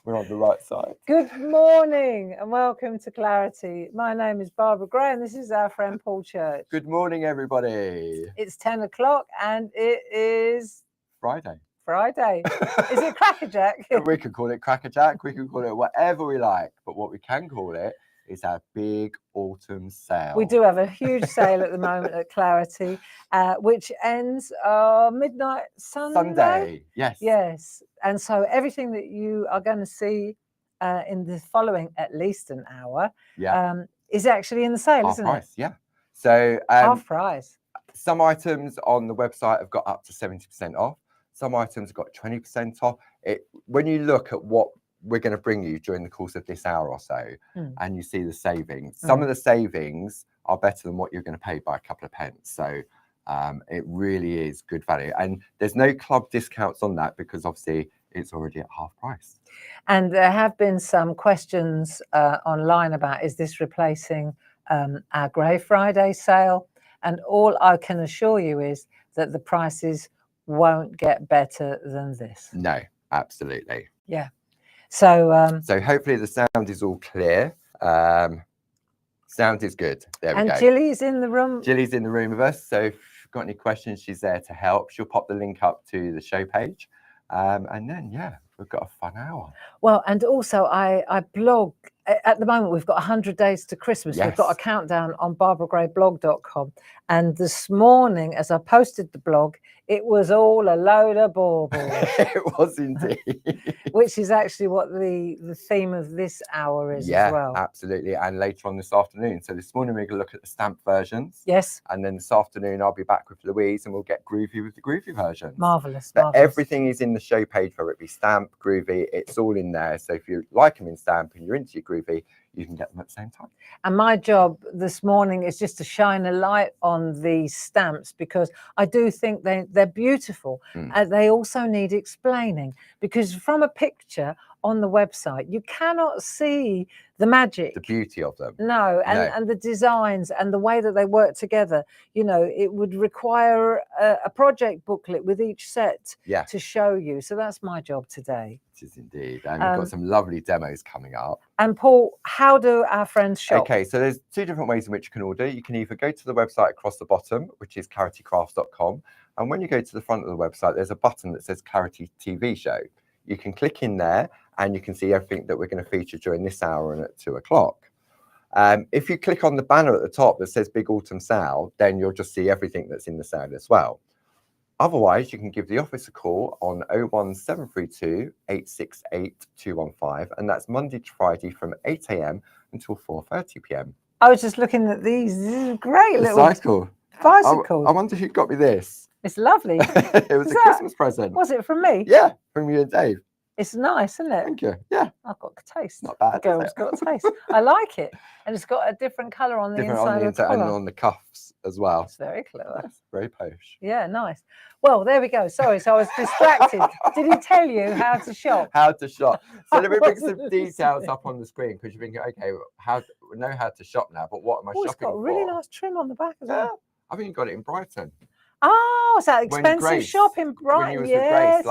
We're on the right side. Good morning and welcome to Clarity. My name is Barbara Gray and this is our friend Paul Church. Good morning, everybody. It's 10 o'clock and it is Friday. Is it Crackerjack? We could call it Crackerjack. We can call it whatever we like. But what we can call it is our big autumn sale. We do have a huge sale at the moment at Clarity, which ends midnight Sunday. Yes. Yes. And so everything that you are going to see in the following at least an hour is actually in the sale, isn't price, it? Yeah. So half price. Some items on the website have got up to 70% off. Some items have got 20% off. When you look at what we're going to bring you during the course of this hour or so, and you see the savings, some of the savings are better than what you're going to pay by a couple of pence. So it really is good value. And there's no club discounts on that because obviously it's already at half price. And there have been some questions online about, is this replacing our Grey Friday sale? And all I can assure you is that the prices won't get better than this. No, absolutely. Yeah. So so hopefully the sound is all clear. Sound is good. There we go. And Jilly's in the room. Jilly's in the room with us. So if you've got any questions, she's there to help. She'll pop the link up to the show page. And then, we've got a fun hour. Well, and also I blog. At the moment, we've got 100 days to Christmas. Yes. We've got a countdown on barbaragrayblog.com. And this morning, as I posted the blog, it was all a load of baubles. It was indeed. Which is actually what the theme of this hour is as well. Yeah, absolutely. And later on this afternoon. So this morning, we're going to look at the stamp versions. Yes. And then this afternoon, I'll be back with Louise and we'll get groovy with the groovy versions. Marvellous. But everything is in the show page, whether it be stamp, groovy, it's all in there. So if you like them in stamp and you're into your groovy, you can get them at the same time. And my job this morning is just to shine a light on these stamps because I do think they're beautiful. And they also need explaining because from a picture on the website, you cannot see the magic. The beauty of them. No, and the designs and the way that they work together. You know, it would require a project booklet with each set to show you. So that's my job today. It is indeed. And we've got some lovely demos coming up. And Paul, how do our friends shop? Okay, so there's two different ways in which you can order. You can either go to the website across the bottom, which is claritycrafts.com. And when you go to the front of the website, there's a button that says Clarity TV Show. You can click in there and you can see everything that we're going to feature during this hour and at 2 o'clock. If you click on the banner at the top that says Big Autumn Sale, then you'll just see everything that's in the sale as well. Otherwise, you can give the office a call on 01732 868 215, and that's Monday to Friday from 8 a.m. until 4:30 p.m. I was just looking at these. This is great little bicycles. I wonder who got me this. It's lovely. It was a Christmas present. Was it from me? Yeah, from you and Dave. It's nice, isn't it? Thank you. Yeah. I've got a taste. Not bad. The girl's got a taste. I like it. And it's got a different colour on the inside of the collar. And on the cuffs as well. It's very clever. That's very posh. Yeah, nice. Well, there we go. Sorry, so I was distracted. Did he tell you how to shop? How to shop. So let me bring some details up on the screen because you're thinking, okay, we know how to shop now, but what am I shopping for? It's got a really nice trim on the back as well. I think you got it in Brighton. Oh, is that expensive shop in Brighton? Yes.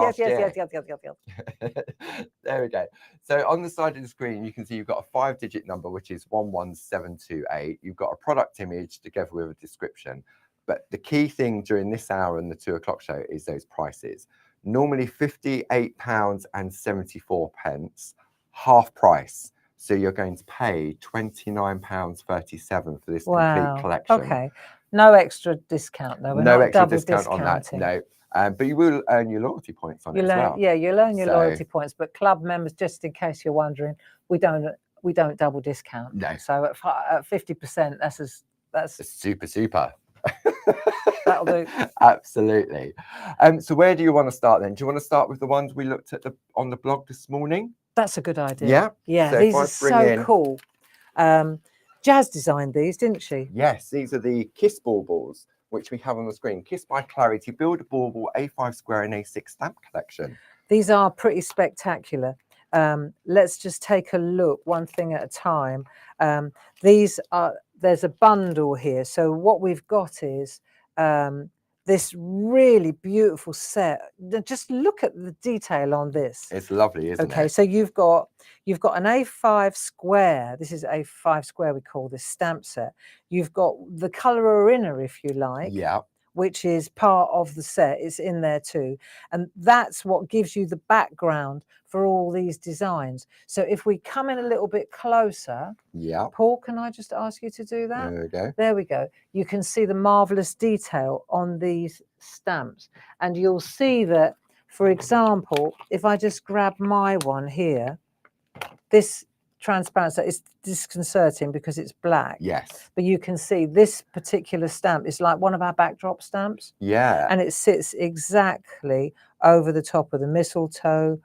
There we go. So on the side of the screen, you can see you've got a 5-digit number, which is 11728. You've got a product image together with a description. But the key thing during this hour and the 2 o'clock show is those prices. Normally £58.74, half price. So you're going to pay £29.37 for this complete collection. Okay. No extra discount though. No extra discount on that. No. But you will earn your loyalty points on it as well. Yeah, you'll earn your loyalty points. But club members, just in case you're wondering, we don't double discount. No. So at 50%, that's super. That'll do. Absolutely. So where do you want to start then? Do you want to start with the ones we looked at on the blog this morning? That's a good idea. Yeah. Yeah. So these are so cool. Jazz designed these, didn't she? Yes, these are the Kiss Baubles, which we have on the screen. Kiss by Clarity, Build a Bauble A5 square and A6 stamp collection. These are pretty spectacular. Let's just take a look, one thing at a time. There's a bundle here. So what we've got is this really beautiful set. Just look at the detail on this. It's lovely, isn't it? Okay, so you've got an A5 square. This is A5 square, we call this stamp set. You've got the colour inner, if you like, Yeah. which is part of the set. It's in there too. And that's what gives you the background for all these designs. So if we come in a little bit closer, Yeah. Paul, can I just ask you to do that? There we go. There we go. You can see the marvellous detail on these stamps. And you'll see that, for example, if I just grab my one here, this transparent, it's disconcerting because it's black. Yes. But you can see this particular stamp is like one of our backdrop stamps. Yeah. And it sits exactly over the top of the mistletoe.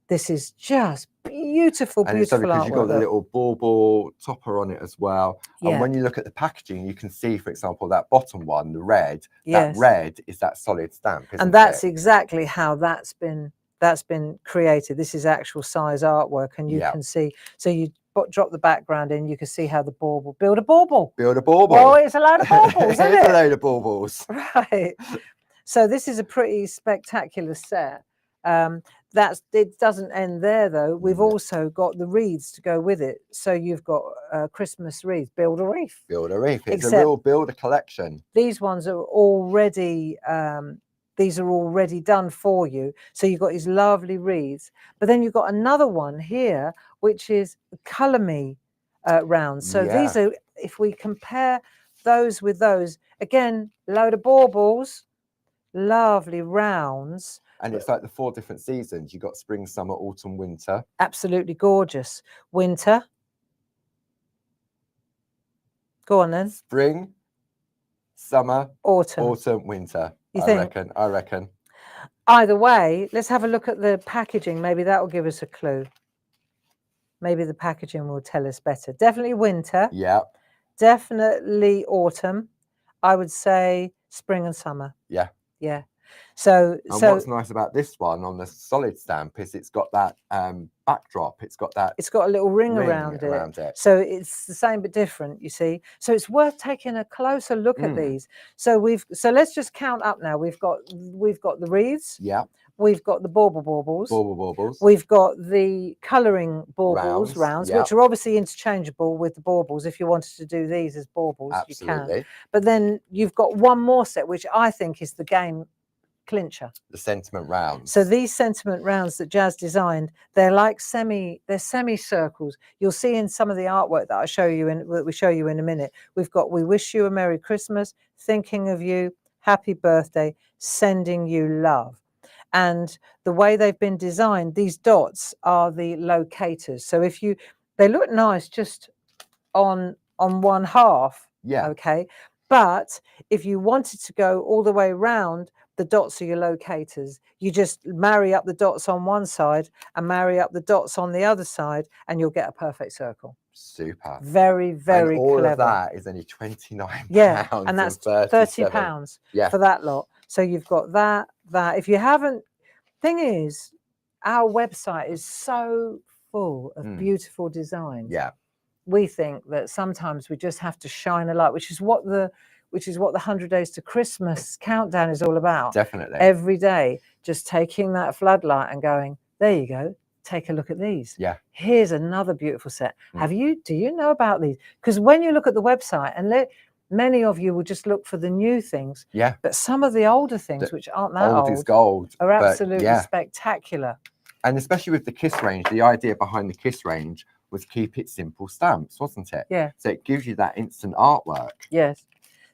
This is just beautiful, And it's lovely beautiful because you've got artwork. the little bauble topper on it as well. Yeah. And when you look at the packaging, you can see, for example, that bottom one, the red. Yes. That red is that solid stamp, isn't And that's it? exactly how that's been created. This is actual size artwork, and you Yeah. can see. So you drop the background in, you can see how the bauble build a bauble. Build a bauble. Oh, it's a load of baubles, isn't It's it? a load of baubles. Right. So this is a pretty spectacular set. It doesn't end there though. We've also got the wreaths to go with it. So you've got Christmas wreaths, build a wreath. Build a wreath. It's Except a real builder collection. These ones are already done for you. So you've got these lovely wreaths. But then you've got another one here, which is Colour Me rounds. So Yeah. these are, if we compare those with those, again, load of baubles, lovely rounds. And it's like the 4 different seasons. You've got spring, summer, autumn, winter. Absolutely gorgeous. Winter. Go on then. Spring, summer, autumn, winter. You I think? reckon. Either way, let's have a look at the packaging. Maybe that will give us a clue. Maybe the packaging will tell us better. Definitely winter. Yeah. Definitely autumn. I would say spring and summer. Yeah. Yeah. So what's nice about this one on the solid stamp is it's got that backdrop. It's got a little ring around it. So it's the same but different, you see. So it's worth taking a closer look at these. So let's just count up now. We've got the wreaths. Yeah. We've got the baubles. Baubles. We've got the colouring baubles rounds, yeah. which are obviously interchangeable with the baubles. If you wanted to do these as baubles, Absolutely. you can. But then you've got one more set, which I think is the game clincher. The sentiment rounds. So these sentiment rounds that Jazz designed, they're like semicircles. You'll see in some of the artwork that we show you in a minute. We've got "We wish you a Merry Christmas," "Thinking of you," "Happy Birthday," "Sending you love." And the way they've been designed, these dots are the locators. So they look nice just on one half. Yeah. Okay. But if you wanted to go all the way around, the dots are your locators. You just marry up the dots on one side and marry up the dots on the other side, and you'll get a perfect circle. Super. Very, very and all clever. Of that is only £29. Yeah, and that's £30 for that lot. So you've got that. If you haven't, thing is, our website is so full of beautiful designs. Yeah. We think that sometimes we just have to shine a light, which is what the 100 Days to Christmas countdown is all about. Definitely. Every day, just taking that floodlight and going, there you go, take a look at these. Yeah. Here's another beautiful set. Do you know about these? Because when you look at the website, and many of you will just look for the new things. Yeah. But some of the older things, which aren't that old, is gold, are absolutely spectacular. And especially with the Kiss range, the idea behind the Kiss range was keep it simple stamps, wasn't it? Yeah. So it gives you that instant artwork. Yes.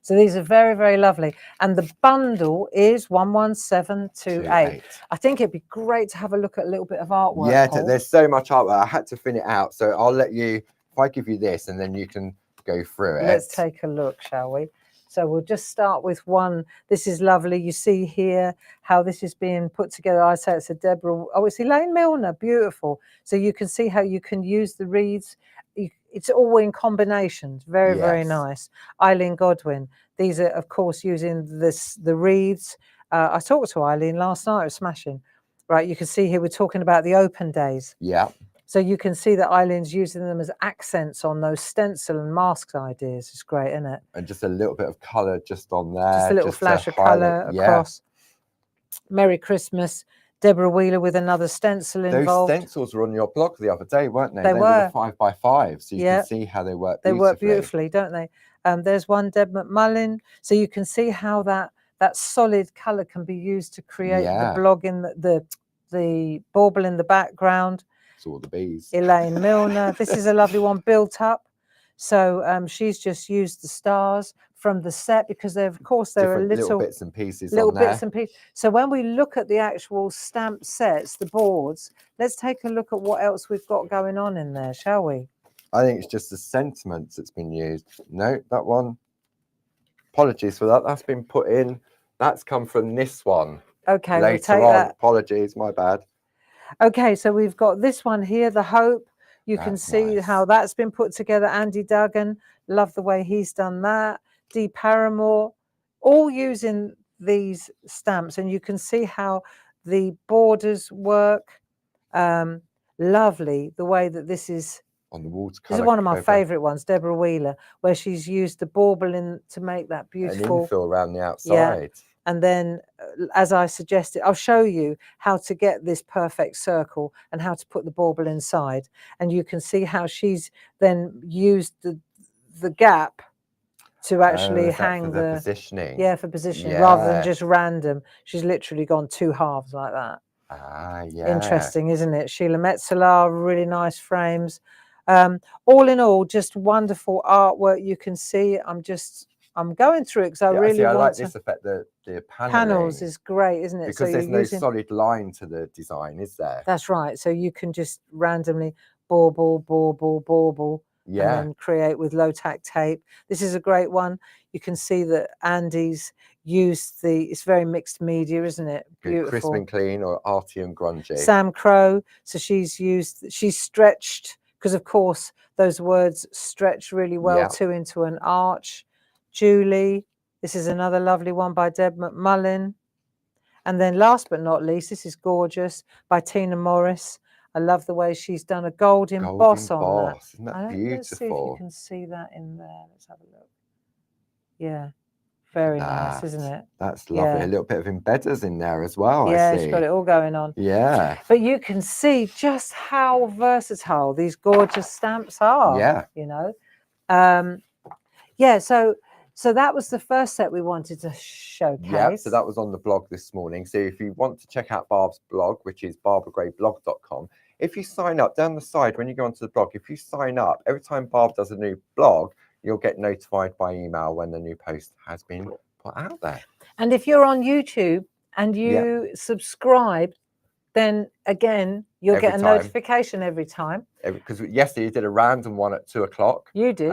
So these are very, very lovely. And the bundle is 11728. I think it'd be great to have a look at a little bit of artwork. Yeah, Paul. There's so much artwork. I had to fin it out. So I'll let you, if I give you this and then you can go through it. Let's take a look, shall we? So we'll just start with one. This is lovely. You see here how this is being put together. I say it's a Deborah. Oh, it's Elaine Milner. Beautiful. So you can see how you can use the reeds. It's all in combinations. Very, very nice. Eileen Godwin. These are, of course, using the reeds. I talked to Eileen last night. It was smashing. Right, you can see here we're talking about the open days. Yeah. So you can see that Eileen's using them as accents on those stencil and mask ideas. It's great, isn't it? And just a little bit of colour just on there. Just a little flash of colour across. Merry Christmas. Deborah Wheeler with another stencil involved. Those stencils were on your blog the other day, weren't they? They were the 5x5, so you can see how they work beautifully. They work beautifully, don't they? There's one, Deb McMullin. So you can see how that solid colour can be used to create the blog in the bauble in the background. It's all the bees. Elaine Milner. This is a lovely one, built up. So she's just used the stars from the set because there are little bits and pieces. So when we look at the actual stamp sets, the boards, let's take a look at what else we've got going on in there, shall we? I think it's just the sentiments that's been used. No, that one. Apologies for that. That's been put in. That's come from this one. Okay, later we'll take on. that. Apologies, my bad. Okay, so we've got this one here, the Hope. You can see how that's been put together. Andy Duggan, love the way he's done that. Dee Paramore, all using these stamps, and you can see how the borders work. Lovely, the way that this is on the watercolor. This is one of my favourite ones, Deborah Wheeler, where she's used the bauble to make that beautiful an infill around the outside. Yeah. And then, as I suggested, I'll show you how to get this perfect circle and how to put the bauble inside. And you can see how she's then used the gap to actually hang the positioning. Yeah, for positioning, rather than just random. She's literally gone two halves like that. Ah, yeah. Interesting, isn't it? Sheila Metzeler, really nice frames. All in all, just wonderful artwork. You can see I'm going through it because I really want like this effect. The panels is great, isn't it? Because so there's no solid line to the design, is there? That's right. So you can just randomly bauble, and then create with low tack tape. This is a great one. You can see that Andy's used it's very mixed media, isn't it? Beautiful. Crisp and clean, or arty and grungy. Sam Crow. So she's stretched, because of course those words stretch really well too into an arch. Julie, this is another lovely one by Deb McMullin. And then last but not least, this is gorgeous, by Tina Morris. I love the way she's done a gold emboss on that. Isn't that beautiful? Let's see if you can see that in there. Let's have a look. Yeah, very nice, isn't it? That's lovely. Yeah. A little bit of embedders in there as well. Yeah, I see. she's got it all going on. Yeah. But you can see just how versatile these gorgeous stamps are. Yeah. You know. Yeah. So that was the first set we wanted to showcase. Yeah, so that was on the blog this morning. So if you want to check out Barb's blog, which is barbaragrayblog.com, if you sign up down the side when you go onto the blog, if you sign up, every time Barb does a new blog, you'll get notified by email when the new post has been put out there. And if you're on YouTube and you subscribe, then again, you'll get a notification every time. Because yesterday you did a random one at 2 o'clock. You did.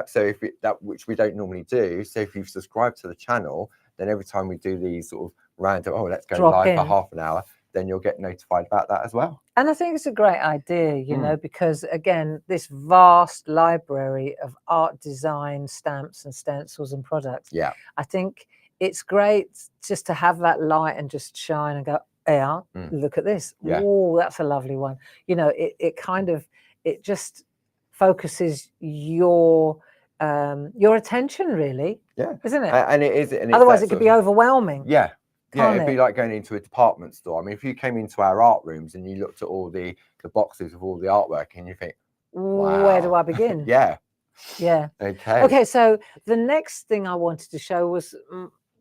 So if which we don't normally do. So if you've subscribed to the channel, then every time we do these sort of random, let's go live for half an hour, then you'll get notified about that as well. And I think it's a great idea, you know, because again, this vast library of art design, stamps and stencils and products. Yeah. I think it's great just to have that light and just shine and go, look at this. Yeah. Oh, that's a lovely one. You know, it just focuses your attention, really. Yeah. Isn't it? And it is. And otherwise it could be overwhelming. Yeah. Yeah, it'd be like going into a department store. I mean, if you came into our art rooms and you looked at all the boxes of all the artwork and you think, wow. Where do I begin? Yeah. Yeah. Okay. So the next thing I wanted to show was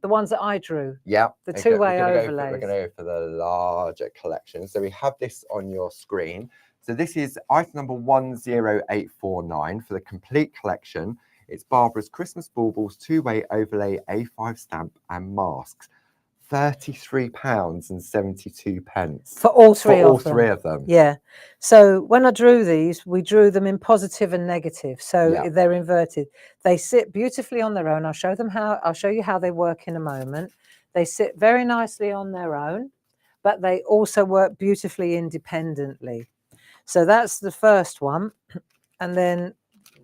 the ones that I drew. Yeah. The two-way overlays. We're going to go for the larger collection. So we have this on your screen. So this is item number 10849 for the complete collection. It's Barbara's Christmas Baubles two-way overlay A5 stamp and masks. £33.72 for all three of them. Yeah. So when I drew these, we drew them in positive and negative. So they're inverted. They sit beautifully on their own. I'll show you how they work in a moment. They sit very nicely on their own, but they also work beautifully independently. So that's the first one. And then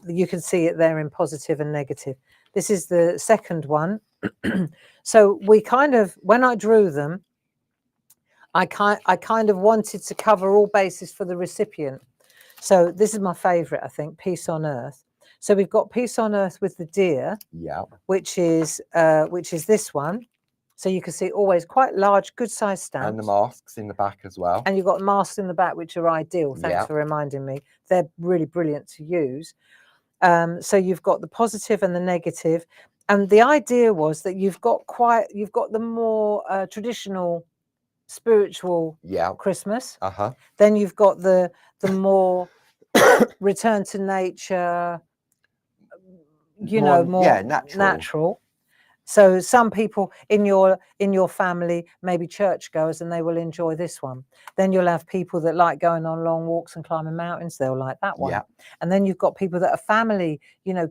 you can see it there in positive and negative. This is the second one. So we when I drew them, I kind of wanted to cover all bases for the recipient. So this is my favourite, I think, Peace on Earth. So we've got Peace on Earth with the deer, Yeah. which is this one. So you can see always quite large, good sized stamps. And the masks in the back as well. And you've got masks in the back, which are ideal. Thanks for reminding me. They're really brilliant to use. So you've got the positive and the negative. And the idea was that you've got the more traditional spiritual Christmas. Then you've got the more return to nature, more natural. So some people in your family may be churchgoers and they will enjoy this one. Then you'll have people that like going on long walks and climbing mountains. They'll like that one. And then you've got people that are family,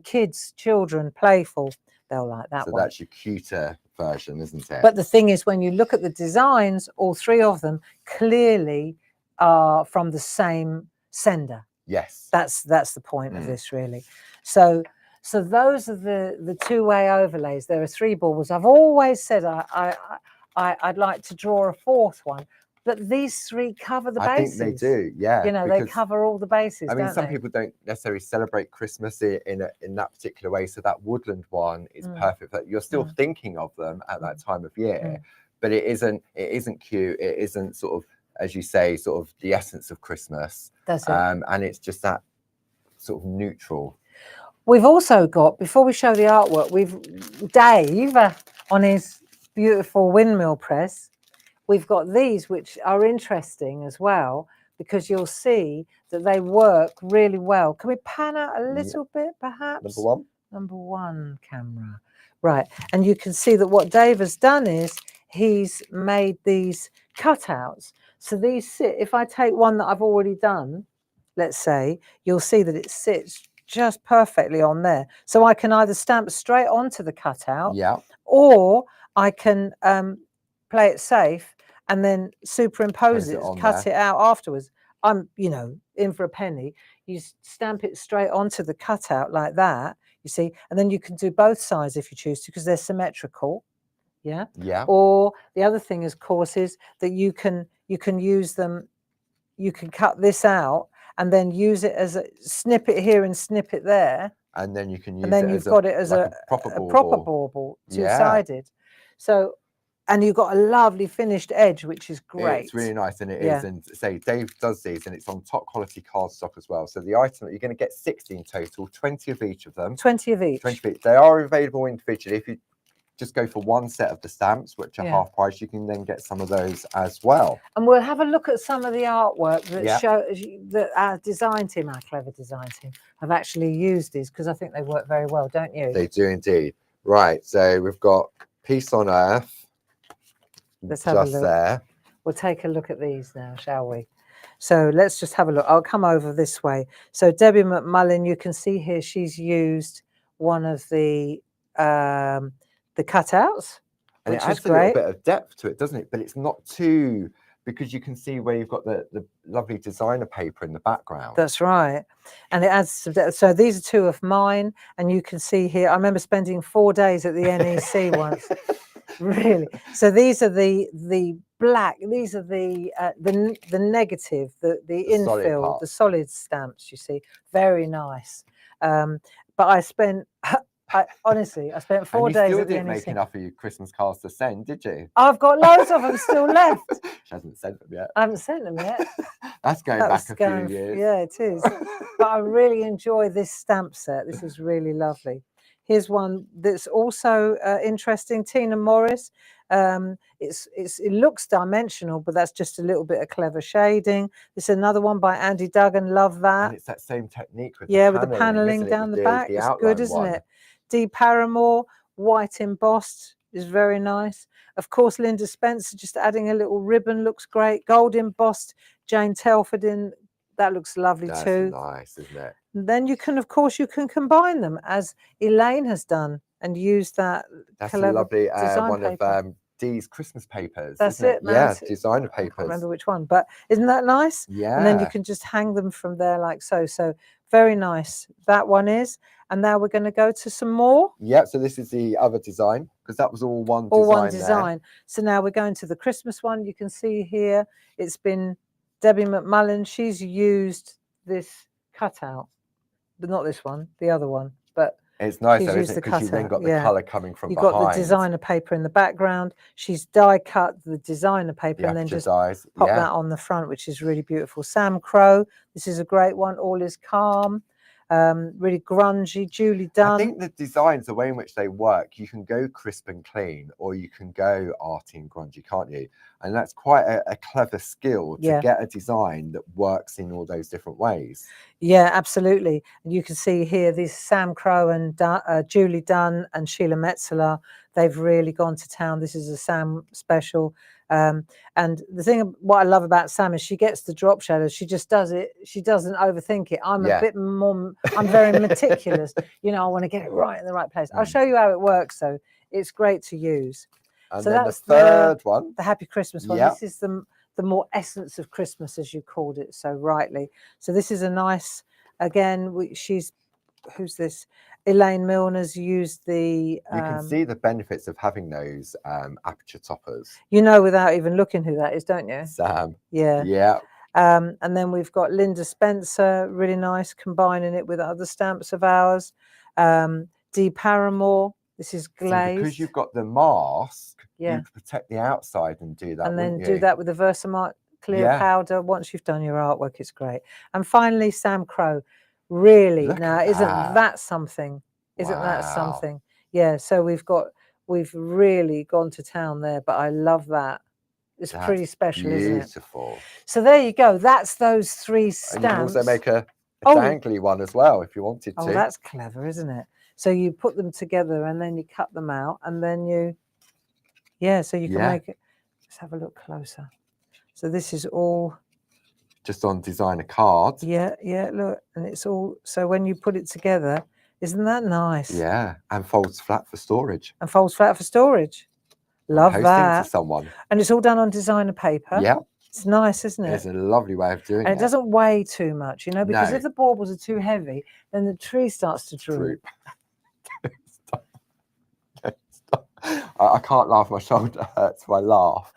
kids, children, playful. They'll like that one. So that's your cuter version, isn't it? But the thing is, when you look at the designs, all three of them clearly are from the same sender. Yes. That's the point of this, really. So those are the two-way overlays. There are 3 baubles. I've always said I'd like to draw a 4th one, but these 3 cover the bases. I think they do, yeah. They cover all the bases. I mean, some people don't necessarily celebrate Christmas in that particular way. So that woodland one is perfect. But you're still thinking of them at that time of year, but it isn't cute. It isn't sort of, as you say, sort of the essence of Christmas. That's it. And it's just that sort of neutral. We've also got, before we show the artwork, Dave on his beautiful windmill press, we've got these which are interesting as well, because you'll see that they work really well. Can we pan out a little bit, perhaps? Number 1. Number 1 camera. Right. And you can see that what Dave has done is he's made these cutouts. So these sit, if I take one that I've already done, let's say, you'll see that it sits just perfectly on there. So I can either stamp straight onto the cutout, or I can play it safe and then superimpose it, cut it out afterwards. I'm, in for a penny. You stamp it straight onto the cutout like that, you see, and then you can do both sides if you choose to, because they're symmetrical. Yeah. Or the other thing, of course, is that you can use them. You can cut this out and then use it as a snippet here and snippet there. And then you can use and then it you've as got it as like a proper bauble, two-sided. So, and you've got a lovely finished edge, which is great. It's really nice, and it is. And say Dave does these, and it's on top quality cardstock as well. So the item, you're going to get 60 in total, 20 of each of them. 20 of each. 20 of each. They are available individually. If you just go for one set of the stamps, which are half price, you can then get some of those as well. And we'll have a look at some of the artwork that shows that our design team, our clever design team, have actually used these, because I think they work very well, don't you? They do indeed. Right, so we've got Peace on Earth. Let's have a look. There. We'll take a look at these now, shall we? So let's just have a look. I'll come over this way. So Debbie McMullen, you can see here, she's used one of the cutouts, and it adds a little bit of depth to it, doesn't it? But it's not too, because you can see where you've got the lovely designer paper in the background. That's right. And it adds some depth. So these are 2 of mine, and you can see here, I remember spending 4 days at the NEC once. Really. So these are the black, these are the negative, the infill, the solid stamps, you see. Very nice. But I spent honestly, I spent 4 days at the NEC. You still didn't make enough of your Christmas cards to send, did you? I've got loads of them still left. She hasn't sent them yet. I haven't sent them yet. That's going back a few years. Yeah, it is. But I really enjoy this stamp set. This is really lovely. Here's one that's also interesting. Tina Morris. It looks dimensional, but that's just a little bit of clever shading. This is another one by Andy Duggan. Love that. And it's that same technique with with the paneling down the back. It's good, isn't it? Dee Paramore, white embossed, is very nice. Of course, Linda Spencer, just adding a little ribbon, looks great. Gold embossed, Jane Telford in, that looks lovely too. That's nice, isn't it? And then you can, of course, you can combine them, as Elaine has done, and use that. That's a lovely one paper. of Dee's Christmas papers. That's it, man. Yeah, designer papers. I can't remember which one, but isn't that nice? Yeah. And then you can just hang them from there like so. So very nice. That one is. And now we're going to go to some more. Yeah, so this is the other design, because that was all one design. All one design. So now we're going to the Christmas one. You can see here, it's been Debbie McMullen. She's used this cutout, but not this one, the other one. But it's nice she's though, used isn't it? the Because you then cutout, got the yeah. colour coming from You've behind. got the designer paper in the background. She's die cut the designer paper The and then aperture just size. pop Yeah. that on the front, which is really beautiful. Sam Crow, this is a great one. All is calm, really grungy. Julie Dunn. I think the designs, the way in which they work, you can go crisp and clean, or you can go arty and grungy, can't you? And that's quite a clever skill to get a design that works in all those different ways. Yeah, absolutely. And you can see here, these Sam Crow and Julie Dunn and Sheila Metzeler, they've really gone to town. This is a Sam special. And the thing, what I love about Sam is she gets the drop shadows. She just does it. She doesn't overthink it. I'm a bit more, I'm very meticulous. You know, I want to get it right in the right place. I'll show you how it works though. It's great to use. And so then that's the third one. The Happy Christmas one. This is the more essence of Christmas, as you called it so rightly. So this is a nice, again, who's this? Elaine Milner's used the... You can see the benefits of having those aperture toppers. You know without even looking who that is, don't you? Sam. Yeah. Yeah. And then we've got Linda Spencer, really nice, combining it with other stamps of ours. Dee Paramore, this is glazed. So because you've got the mask, you protect the outside and do that, and then do that with the Versamark clear powder. Once you've done your artwork, it's great. And finally, Sam Crow. Really, now isn't that something? Isn't that something? Yeah. So we've really gone to town there. But I love that. It's pretty special, isn't it? Beautiful. So there you go. That's those three stamps. And you can also make a dangly one as well if you wanted to. Oh, that's clever, isn't it? So you put them together and then you cut them out and then you, so you can make it. Let's have a look closer. So this is all just on designer cards. Yeah, look, and it's all, so when you put it together, isn't that nice? Yeah, and folds flat for storage. And folds flat for storage. Love that. To someone. And it's all done on designer paper. Yeah. It's nice, isn't it? It's a lovely way of doing it. And it doesn't weigh too much, you know, because if the baubles are too heavy, then the tree starts to droop. Stop. I can't laugh, my shoulder hurts if I laugh.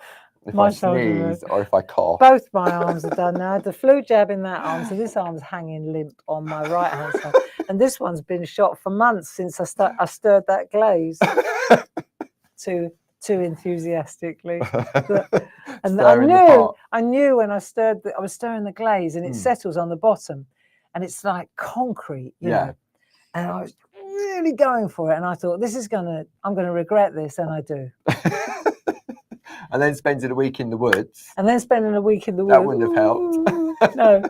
If I sneeze or if I cough. Both my arms are done now. The flu jab in that arm, so this arm's hanging limp on my right hand side, and this one's been shot for months since I stirred that glaze too enthusiastically. And I knew when I was stirring the glaze, and it settles on the bottom, and it's like concrete, you know. And I was really going for it, and I thought I'm gonna regret this, and I do. And then spending a week in the woods. That wouldn't have helped. No.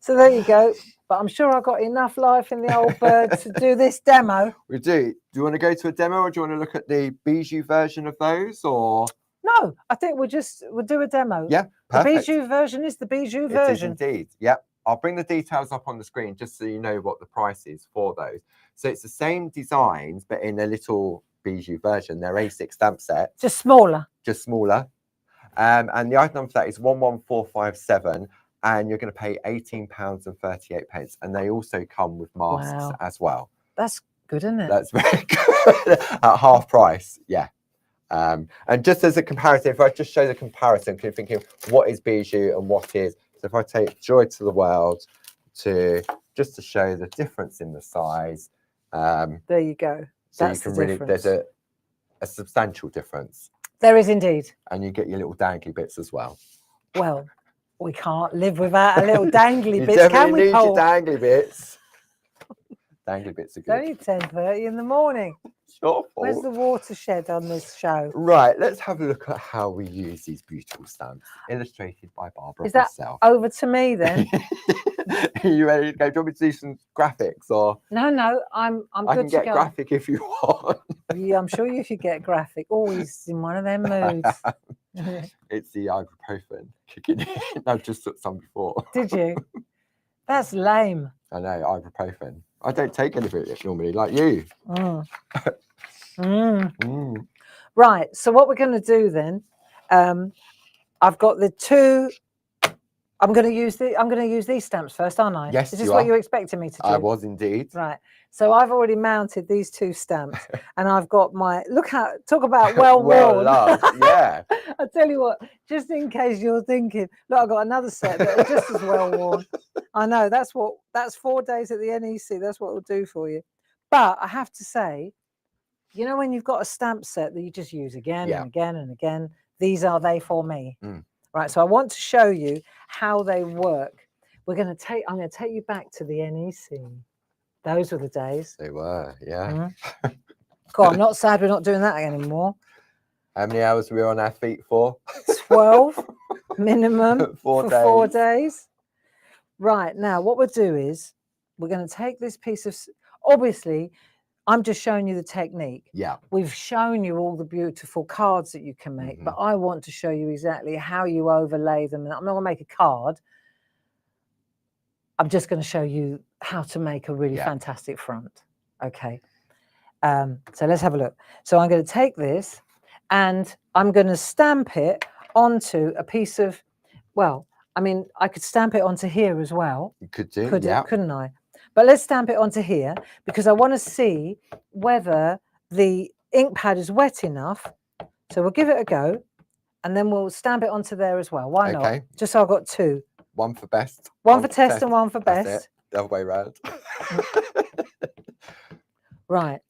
So there you go. But I'm sure I've got enough life in the old bird to do this demo. We do. Do you want to go to a demo, or do you want to look at the bijou version of those, or? No, I think we'll do a demo. Yeah, perfect. The bijou version is the bijou version. It is indeed. Yeah. I'll bring the details up on the screen just so you know what the price is for those. So it's the same designs, but in a little bijou version. They're A6 stamp sets. Just smaller. And the item number for that is 11457, and you're going to pay £18.38, and they also come with masks as well. That's good, isn't it? That's very good. At half price. Yeah. And just as a comparison, if I just show the comparison, because you're thinking what is bijou and what is, so if I take Joy to the World just to show the difference in the size. There you go. So you can really, there's a substantial difference. There is indeed. And you get your little dangly bits as well. Well, we can't live without a little dangly bits, can we? You definitely need your dangly bits. Dangly bits are good. It's only 10:30 in the morning. Sure. Where's the watershed on this show? Right, let's have a look at how we use these beautiful stamps, illustrated by Barbara herself. Over to me then? Are you ready to go? Do you want me to do some graphics, or? No, I'm good to go. I can get graphic if you want. Yeah, I'm sure you could get graphic. Always in one of them moods. It's the ibuprofen kicking in. I've just took some before. Did you? That's lame. I know, ibuprofen. I don't take any of it normally, like you. Right, so what we're going to do then, I've got the two. I'm going to use these stamps first, aren't I? Yes, Is this what you expected me to do? I was indeed. Right. So I've already mounted these two stamps, and I've got my talk about well worn. Yeah. I tell you what, just in case you're thinking, look, I've got another set that are just as well worn. I know that's 4 days at the NEC. That's what it'll do for you. But I have to say, you know, when you've got a stamp set that you just use again Yeah. and again and again, these are they for me. Mm. Right. So I want to show you how they work. I'm going to take you back to the NEC. Those were the days. They were, yeah. God, I'm not sad we're not doing that anymore. How many hours were we on our feet for? 12 minimum for 4 days. days. Right, now what we'll do is we're going to take this piece of, obviously, I'm just showing you the technique. Yeah. We've shown you all the beautiful cards that you can make, but I want to show you exactly how you overlay them. And I'm not going to make a card. I'm just going to show you how to make a really fantastic front. Okay. So let's have a look. So I'm going to take this and I'm going to stamp it onto a piece of, well, I mean, I could stamp it onto here as well. You could do, couldn't I? But let's stamp it onto here because I want to see whether the ink pad is wet enough. So we'll give it a go and then we'll stamp it onto there as well. Why not? Just so I've got 2. One for best. One for test and one for best. That's it. The other way around. Right.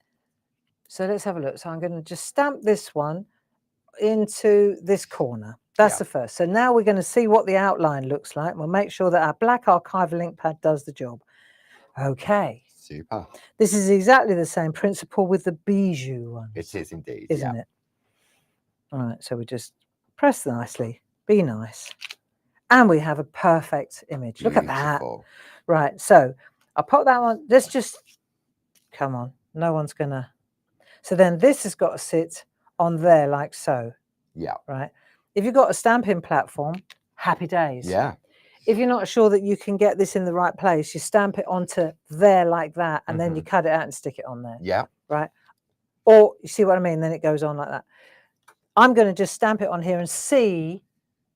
So let's have a look. So I'm going to just stamp this one into this corner. That's the first. So now we're going to see what the outline looks like. We'll make sure that our black archival ink pad does the job. Okay. Super. This is exactly the same principle with the bijou one. It is indeed. Isn't it? All right. So we just press nicely. Be nice. And we have a perfect image. Beautiful. Look at that. Right. So I'll pop that one. Let's just, come on. No one's going to. So then this has got to sit on there like so. Yeah. Right. If you've got a stamping platform, happy days. Yeah. If you're not sure that you can get this in the right place, you stamp it onto there like that, and then you cut it out and stick it on there. Yeah. Right. Or you see what I mean? Then it goes on like that. I'm going to just stamp it on here and see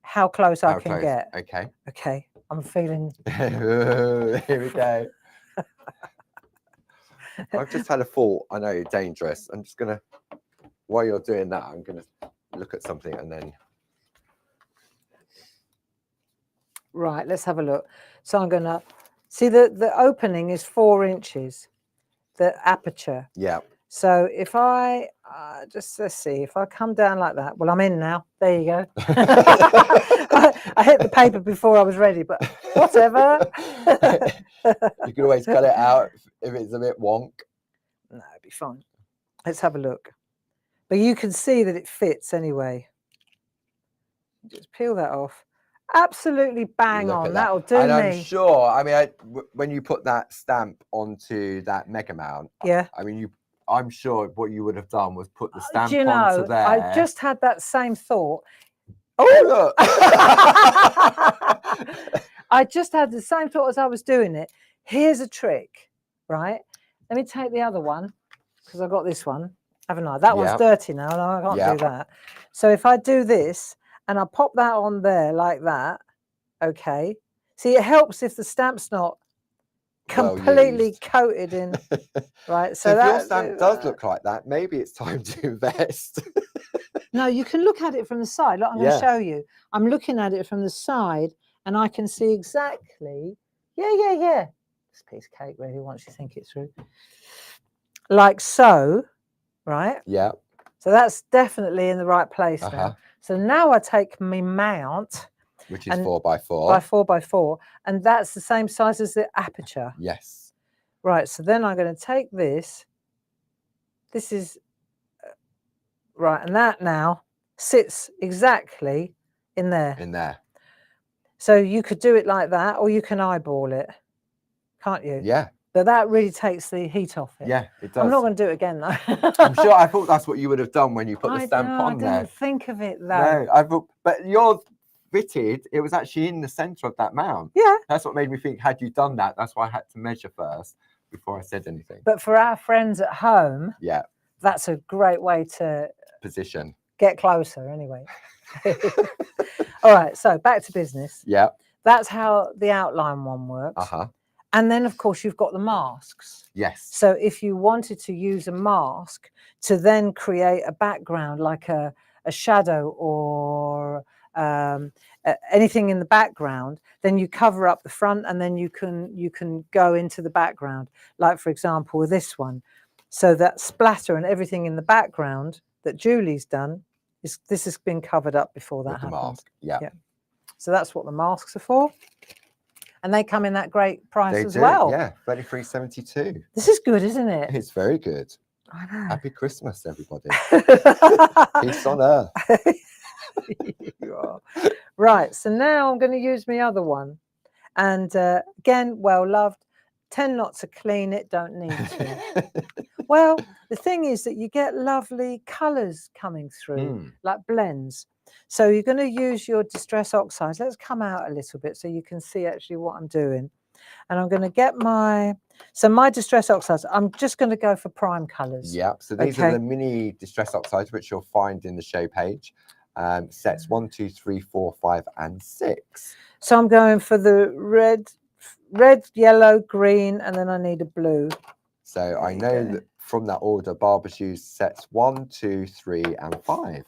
how close I can get. Okay. Okay. I'm feeling. Here we go. I've just had a thought. I know you're dangerous. I'm just going to, while you're doing that, I'm going to look at something and then. Right, let's have a look. So I'm going to see the opening is 4 inches, the aperture. Yeah. So if I let's see, if I come down like that, well, I'm in now. There you go. I hit the paper before I was ready, but whatever. You can always cut it out if it's a bit wonk. No, it'd be fine. Let's have a look. But you can see that it fits anyway. Just peel that off. Absolutely bang on. That'll do and me. I'm sure. I mean, when you put that stamp onto that mega mount, I mean, I'm sure what you would have done was put the stamp onto there. I just had that same thought. Oh, look! I just had the same thought as I was doing it. Here's a trick, right? Let me take the other one because I've got this one, haven't I? That one's dirty now, and I can't do that. So if I do this and I pop that on there like that, okay. See, it helps if the stamp's not completely coated in, right? So if your stamp does look like that, maybe it's time to invest. No, you can look at it from the side. Look, I'm going to show you. I'm looking at it from the side, and I can see exactly. Yeah. This piece of cake, really, once you think it through. Like so, right? Yeah. So that's definitely in the right place now. So now I take my mount, which is 4x4. By 4x4, and that's the same size as the aperture. Yes. Right. So then I'm going to take this. This is right, and that now sits exactly in there. In there. So you could do it like that, or you can eyeball it, can't you? Yeah. But that really takes the heat off it. Yeah, it does. I'm not going to do it again, though. I'm sure. I thought that's what you would have done when you put the stamp on there. I didn't think of it, though. No, I thought, but yours fitted. It was actually in the centre of that mount. Yeah. That's what made me think, had you done that, that's why I had to measure first before I said anything. But for our friends at home, yeah, that's a great way to position. Get closer, anyway. All right, so back to business. Yeah. That's how the outline one works. And then, of course, you've got the masks. Yes. So if you wanted to use a mask to then create a background, like a shadow or anything in the background, then you cover up the front, and then you can go into the background. Like for example, with this one, so that splatter and everything in the background that Julie's done this has been covered up before that happened. Mask. Yeah. So that's what the masks are for, and they come in that great price as do, well. Yeah, $33.72. This is good, isn't it? It's very good. I know. Happy Christmas, everybody. Peace on earth. You are. Right, so now I'm going to use my other one, and again, well loved. Tend not to clean it, don't need to. Well, the thing is that you get lovely colours coming through, like blends. So you're going to use your Distress Oxides. Let's come out a little bit so you can see actually what I'm doing. And I'm going to get my Distress Oxides. I'm just going to go for prime colours. Yep. So these are the mini Distress Oxides, which you'll find in the show page. Sets 1, 2, 3, 4, 5, and 6. So I'm going for the red, yellow, green, and then I need a blue. So I know that from that order, Baubles used sets 1, 2, 3, and 5.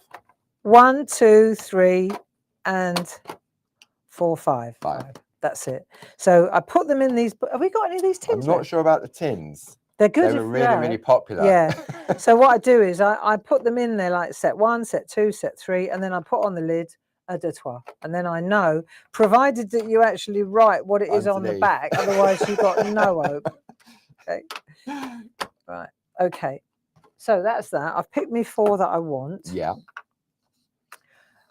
1, 2, 3, and 4, 5. 5. That's it. So I put them in these. Have we got any of these tins? I'm not sure about the tins. They're good. They were really popular. Yeah. So what I do is I put them in there like set 1, set 2, set 3, and then I put on the lid a deux trois, and then I know, provided that you actually write what it is on the back, otherwise you've got no hope. Okay. Right. Okay. So that's that. I've picked me 4 that I want. Yeah.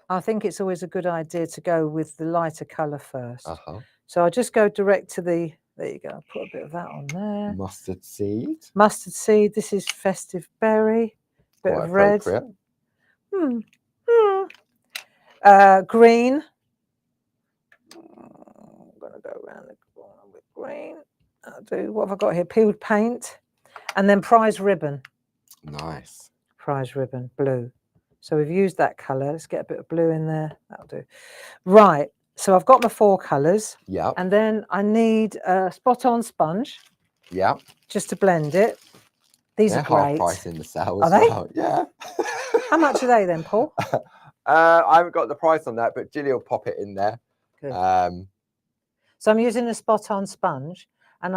I think it's always a good idea to go with the lighter colour first. So I'll just go direct to the, there you go, I'll put a bit of that on there. Mustard seed. Mustard seed, this is Festive berry, bit of red. Green. I'm going to go around the corner with green. I'll do, what have I got here? Peeled paint. And then prize ribbon. Nice. Prize ribbon, blue. So we've used that colour. Let's get a bit of blue in there. That'll do. Right. So I've got my 4 colours. Yeah. And then I need a spot-on sponge. Yeah. Just to blend it. These are great. Half price in the sale as well. Yeah. How much are they then, Paul? I haven't got the price on that, but Gilly will pop it in there. Good. So I'm using a spot-on sponge, and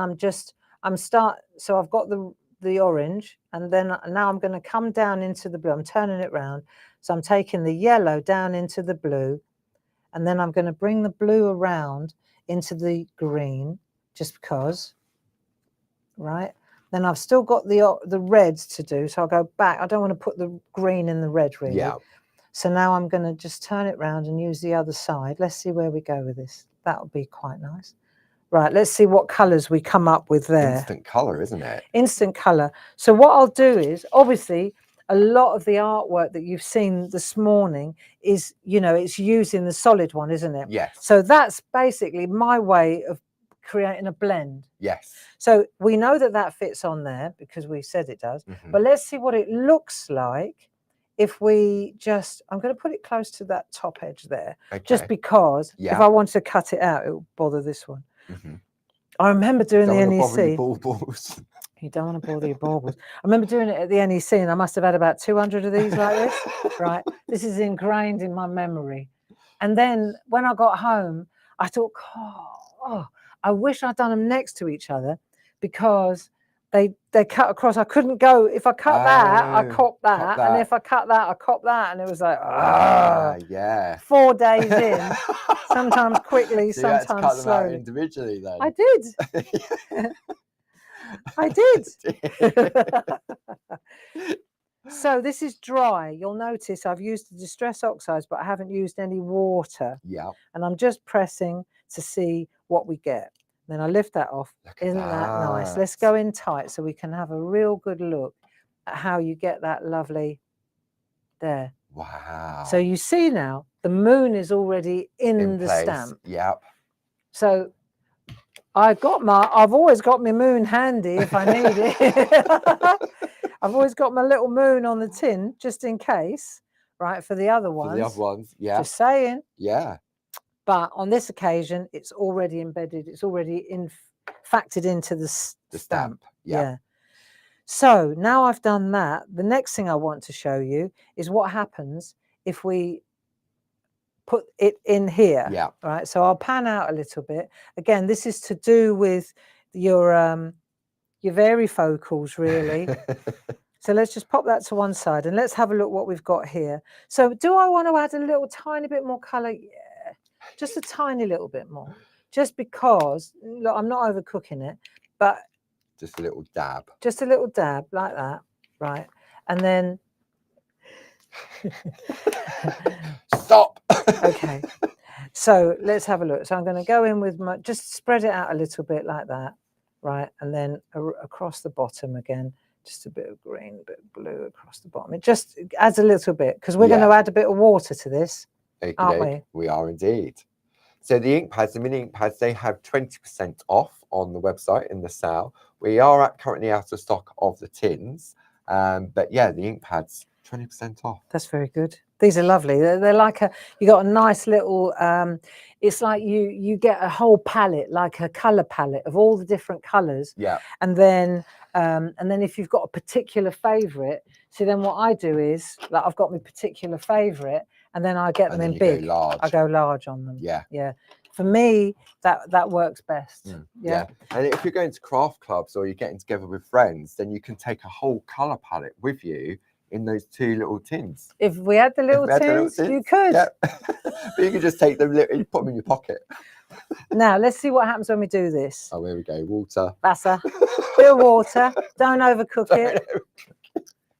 so I've got the orange, and then now I'm going to come down into the blue. I'm turning it round. So I'm taking the yellow down into the blue, and then I'm going to bring the blue around into the green, just because, right? Then I've still got the reds to do, so I'll go back. I don't want to put the green in the red, really. Yeah. So now I'm going to just turn it round and use the other side. Let's see where we go with this. That'll be quite nice. Right, let's see what colours we come up with there. Instant colour, isn't it? Instant colour. So what I'll do is, obviously, a lot of the artwork that you've seen this morning is, it's using the solid one, isn't it? Yes. So that's basically my way of creating a blend. Yes. So we know that fits on there because we said it does. But let's see what it looks like if we just, I'm going to put it close to that top edge there, just because if I want to cut it out, it will bother this one. I remember doing the NEC. Baubles. You don't want to bother your baubles. I remember doing it at the NEC, and I must have had about 200 of these like this. Right, this is ingrained in my memory. And then when I got home, I thought, oh, I wish I'd done them next to each other, because they cut across. I couldn't go. If I cut that, I cop that, and if I cut that, I cop that, and it was like, yeah. 4 days in, sometimes quickly, so sometimes you had to cut them slowly. Out individually, then. I did. I did. So this is dry. You'll notice I've used the Distress Oxides, but I haven't used any water. Yeah. And I'm just pressing to see what we get. Then I lift that off. Isn't that nice? Let's go in tight so we can have a real good look at how you get that lovely there. Wow. So you see now the moon is already in the place. stamp. Yep. So I've always got my moon handy if I need it. I've always got my little moon on the tin just in case, right? For the other ones. For the other ones, yeah. Just saying. Yeah. But on this occasion, it's already embedded. It's already factored into the stamp. Yeah. So now I've done that. The next thing I want to show you is what happens if we put it in here. Yeah. Right. So I'll pan out a little bit. Again, this is to do with your varifocals, really. So let's just pop that to one side and let's have a look what we've got here. So do I want to add a little tiny bit more colour? Yeah, just a tiny little bit more. Just because, look, I'm not overcooking it, but just a little dab. Just a little dab like that, right? And then stop. Okay. So let's have a look. So I'm going to go in with my, just spread it out a little bit like that, right? And then across the bottom again, just a bit of green, a bit of blue across the bottom. It just adds a little bit because we're going to add a bit of water to this, aren't we? We are indeed. So the ink pads, the mini ink pads, they have 20% off on the website in the sale. We are currently out of stock of the tins, but yeah, the ink pads 20% off. That's very good. These are lovely. They're like you got a nice little. It's like you get a whole palette, like a color palette of all the different colors. Yeah. And then if you've got a particular favorite, so then what I do is like I've got my particular favorite, and then I get them in big. I go large on them. Yeah. Yeah. For me, that works best. Yeah. And if you're going to craft clubs or you're getting together with friends, then you can take a whole color palette with you in those 2 little tins. If we had the little tins, you could. Yeah. But you can just take them, put them in your pocket. Now, let's see what happens when we do this. Oh, here we go. Water. Wasser. Bit of water. Don't overcook it.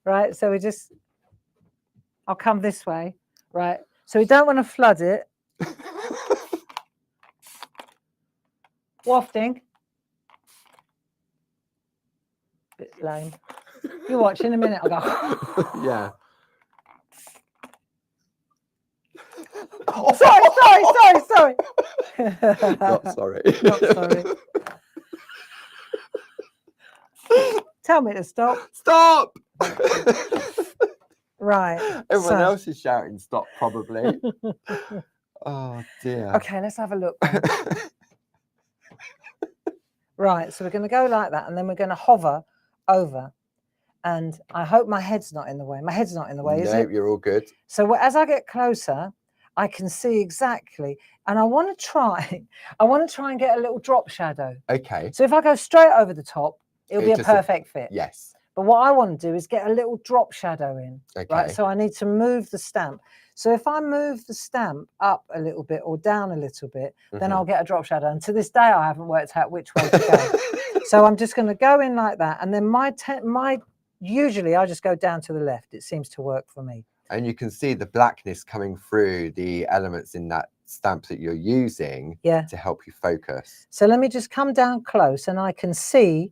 Right. So I'll come this way. Right. So we don't want to flood it. Wafting. Bit lame. You watch in a minute. I'll go. Yeah. Oh, sorry. Not sorry. Not sorry. Tell me to stop. Stop. Right. Everyone else is shouting stop, probably. Oh dear. Okay, let's have a look. Right, so we're going to go like that, and then we're going to hover over. And I hope my head's not in the way. My head's not in the way, is it? No, you're all good. So as I get closer, I can see exactly. And I want to try and get a little drop shadow. Okay. So if I go straight over the top, it'll be a perfect fit. Yes. But what I want to do is get a little drop shadow in. Okay. Right, so I need to move the stamp. So if I move the stamp up a little bit or down a little bit, then I'll get a drop shadow. And to this day, I haven't worked out which way to go. So I'm just going to go in like that. And then usually I just go down to the left. It seems to work for me. And you can see the blackness coming through the elements in that stamp that you're using to help you focus. So let me just come down close and I can see,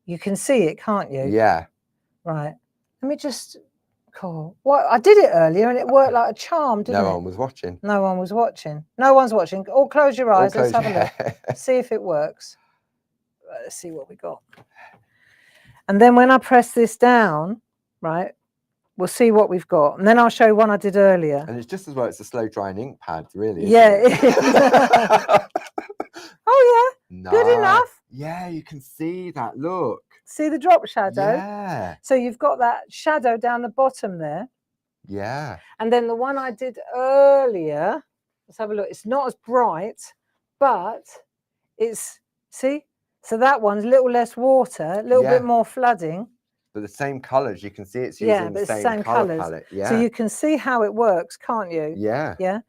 you can see it, can't you? Yeah. Right. Let me just, cool. Well, I did it earlier and it worked like a charm, didn't it? No one was watching. No one was watching. No one's watching. All close your eyes. Let's have a look. See if it works. Let's see what we got. And then when I press this down, right, we'll see what we've got. And then I'll show you one I did earlier. And it's just as well it's a slow drying ink pad, really. Yeah. Oh, yeah. No. Good enough. Yeah, you can see that. Look. See the drop shadow? Yeah. So you've got that shadow down the bottom there. Yeah. And then the one I did earlier, let's have a look. It's not as bright, but it's, see? So that one's a little less water, a little bit more flooding. But the same colours, you can see it's using the same colour palette. Yeah. So you can see how it works, can't you? Yeah. Yeah.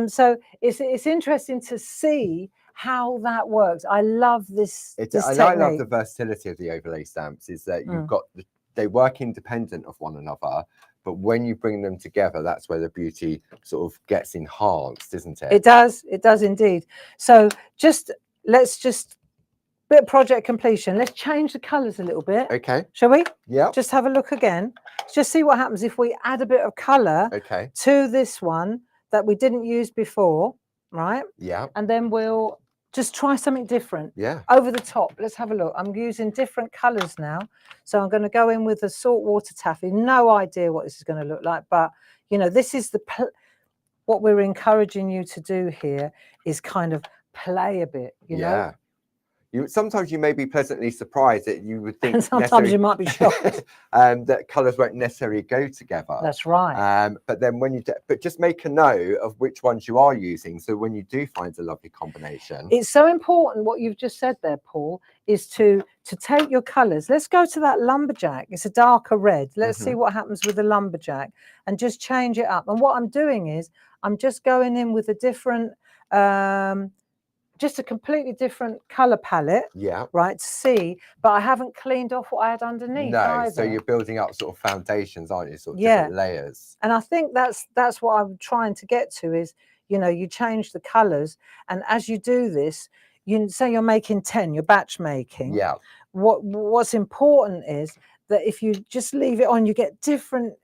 So it's interesting to see how that works. I love this technique. I love the versatility of the overlay stamps is that you've got, they work independent of one another, but when you bring them together, that's where the beauty sort of gets enhanced, isn't it? It does indeed. So let's just, bit of project completion. Let's change the colours a little bit. Okay. Shall we? Yeah. Just have a look again. Just see what happens if we add a bit of colour to this one that we didn't use before, right? Yeah. And then we'll just try something different. Yeah. Over the top. Let's have a look. I'm using different colours now. So I'm going to go in with a saltwater taffy. No idea what this is going to look like, but you know, this is what we're encouraging you to do here is kind of play a bit, you know? Sometimes you may be pleasantly surprised that you would think And sometimes you might be shocked. that colours won't necessarily go together. That's right. But then when but just make a note of which ones you are using, so when you do find a lovely combination. It's so important what you've just said there, Paul, is to take your colours. Let's go to that lumberjack. It's a darker red. Let's see what happens with the lumberjack and just change it up. And what I'm doing is I'm just going in with a different just a completely different color palette, right, to see, but I haven't cleaned off what I had underneath either. So you're building up sort of foundations, aren't you, sort of different layers. And I think that's what I'm trying to get to is, you know, you change the colors, and as you do this, you say you're making 10, you're batch making. What's important is that if you just leave it on, you get different.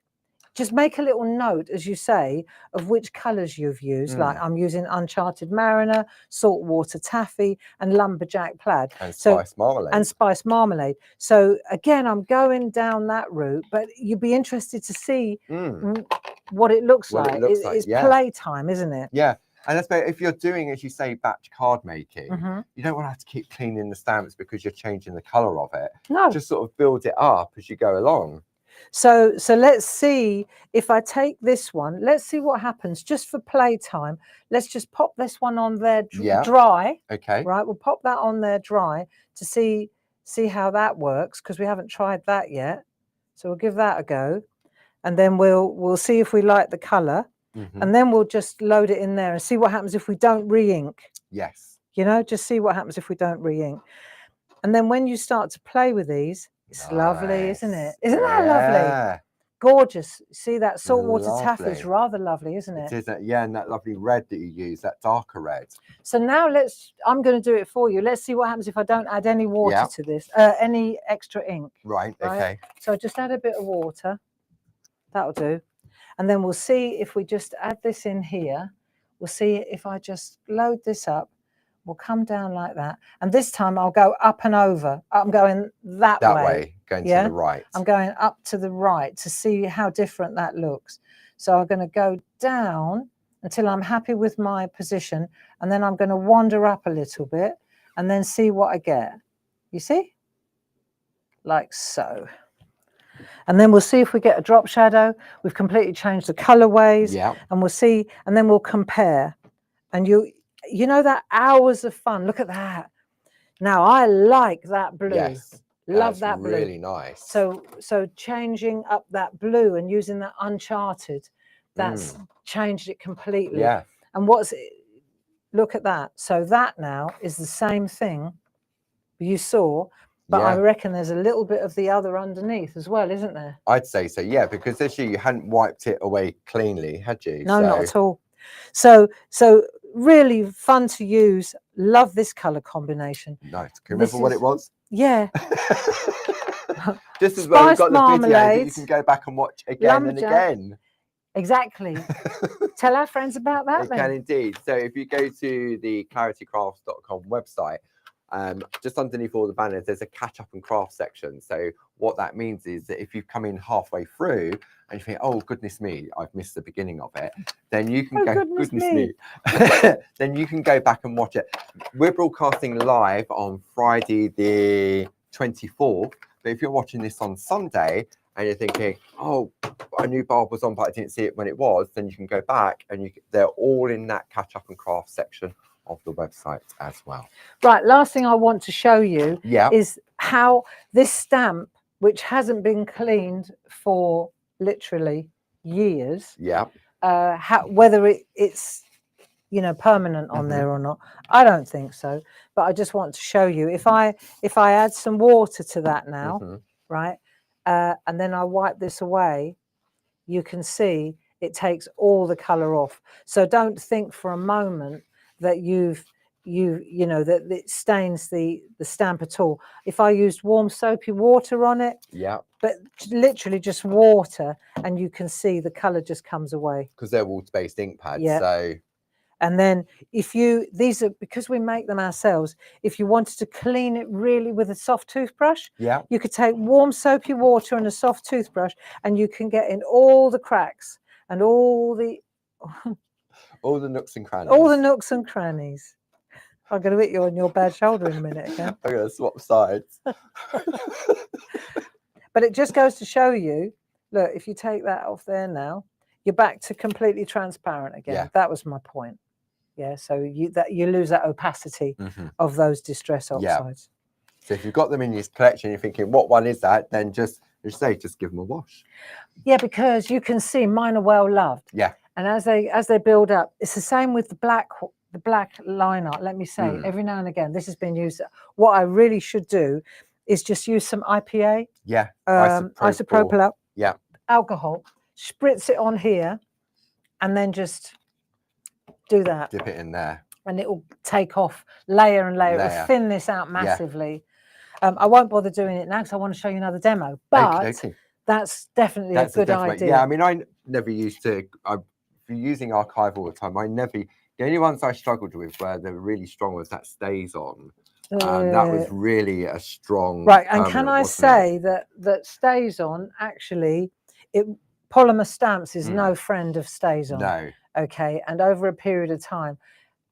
Just make a little note, as you say, of which colours you've used. Like I'm using Uncharted Mariner, Saltwater Taffy, and Lumberjack Plaid. And Spice Marmalade. And Spice Marmalade. So again, I'm going down that route, but you'd be interested to see what it looks like. It's playtime, isn't it? Yeah. And that's if you're doing, as you say, batch card making, you don't want to have to keep cleaning the stamps because you're changing the colour of it. No. Just sort of build it up as you go along. So let's see if I take this one. Let's see what happens just for playtime. Let's just pop this one on there dry. Okay. Right, we'll pop that on there dry to see how that works, because we haven't tried that yet. So we'll give that a go, and then we'll see if we like the colour, and then we'll just load it in there and see what happens if we don't re-ink. Yes. You know, just see what happens if we don't re-ink. And then when you start to play with these, it's lovely, isn't it? Isn't that lovely? Gorgeous. See, that saltwater taffy is rather lovely, isn't it? It is, and that lovely red that you use, that darker red. So now I'm going to do it for you. Let's see what happens if I don't add any water to this, any extra ink. Right, okay. So I just add a bit of water. That'll do. And then we'll see if we just add this in here. We'll see if I just load this up. We'll come down like that, and this time I'll go up and over. I'm going that way. Going to the right. I'm going up to the right to see how different that looks. So I'm going to go down until I'm happy with my position, and then I'm going to wander up a little bit and then see what I get. You see? Like so. And then we'll see if we get a drop shadow. We've completely changed the colorways, and we'll see, and then we'll compare. And you know, that hours of fun. Look at that. Now I like that blue. Yes. Love that blue. Really nice. So changing up that blue and using that Uncharted, that's changed it completely. Yeah. And look at that. So that now is the same thing you saw, but I reckon there's a little bit of the other underneath as well, isn't there? I'd say so, yeah, because this year you hadn't wiped it away cleanly, had you? No, not at all. So really fun to use. Love this color combination. Nice. Can you remember what it was? Yeah. Just as well, we've got the video that you Marmalade, can go back and watch again and again. Exactly. Tell our friends about that then. You can indeed. So if you go to the claritycrafts.com website, just underneath all the banners, there's a catch up and craft section. So what that means is that if you've come in halfway through and you think, oh goodness me, I've missed the beginning of it, then you can goodness me. Then you can go back and watch it. We're broadcasting live on Friday the 24th, but if you're watching this on Sunday and you're thinking, oh, I knew Bauble was on but I didn't see it when it was, then you can go back and they're all in that catch up and craft section of the website as well. Right, last thing I want to show you is how this stamp, which hasn't been cleaned for literally years, whether it's permanent on there or not, I don't think so, but I just want to show you if I add some water to that now, right, and then I wipe this away, you can see it takes all the color off. So don't think for a moment that that it stains the stamp at all. If I used warm soapy water on it, but literally just water, and you can see the color just comes away, because they're water-based ink pads. So, and then these are, because we make them ourselves, if you wanted to clean it really with a soft toothbrush, you could take warm soapy water and a soft toothbrush, and you can get in all the cracks and all the all the nooks and crannies. All the nooks and crannies. I'm going to hit you on your bad shoulder in a minute again. I'm going to swap sides. But it just goes to show you, look, if you take that off there now, you're back to completely transparent again. Yeah. That was my point. Yeah, so you lose that opacity of those distress oxides. So if you've got them in your collection, you're thinking, what one is that? Then just give them a wash. Yeah, because you can see mine are well loved. Yeah. And as they build up, it's the same with the black line art. Let me say, every now and again, this has been used. What I really should do is just use some IPA. Yeah. Isopropyl. Yeah. Alcohol. Spritz it on here, and then just do that. Dip it in there. And it will take off layer and layer. It will thin this out massively. Yeah. I won't bother doing it now because I want to show you another demo. But that's definitely a good idea. Yeah, I mean, I never used to. I'm using archive all the time. The only ones I struggled with where they were really strong was that stays on. That was really a strong. Right, and can I say that stays on actually, polymer stamps is no friend of stays on. No. Okay, and over a period of time,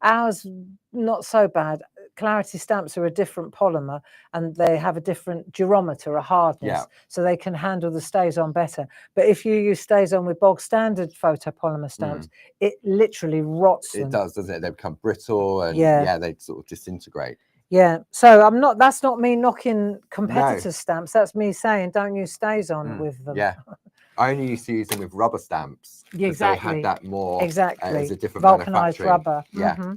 ours not so bad. Clarity stamps are a different polymer and they have a different durometer, a hardness, so they can handle the stays on better. But if you use stays on with bog standard photopolymer stamps, it literally rots them. It does, doesn't it? They become brittle and they sort of disintegrate. Yeah, so that's not me knocking competitor stamps. That's me saying don't use stays on with them. Yeah. I only used to use them with rubber stamps. Exactly. They had that more. Exactly. As a different vulcanized rubber. Yeah.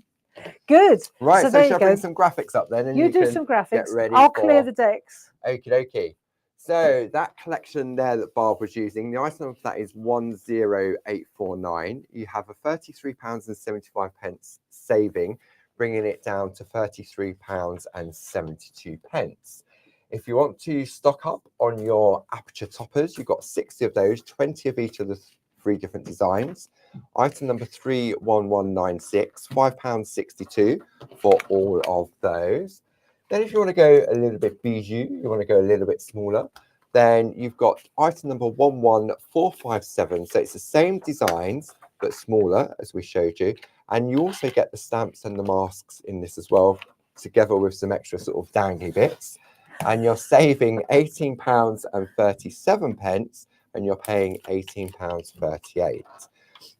Good. Right. So shall I bring some graphics up then? And you do some graphics. Get ready. I'll clear the decks. Okie dokie. So that collection there that Barb was using, the item number for that is 10849. You have a £33.75 saving, bringing it down to £33.72. If you want to stock up on your aperture toppers, you've got 60 of those, 20 of each of the 3 different designs. Item number 31196, £5.62 for all of those. Then if you want to go a little bit bijou, you want to go a little bit smaller, then you've got item number 11457. So it's the same designs, but smaller, as we showed you. And you also get the stamps and the masks in this as well, together with some extra sort of dangly bits. And you're saving £18.37 and you're paying £18.38.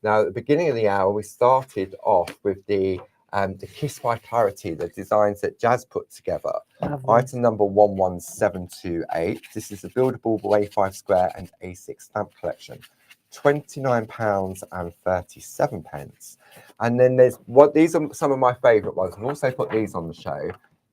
Now, at the beginning of the hour, we started off with the Kiss by Clarity, the designs that Jazz put together. Item number 11728. This is the Builder Bauble A5 square and A6 stamp collection. £29.37. And then these are some of my favourite ones. I've also put these on the show.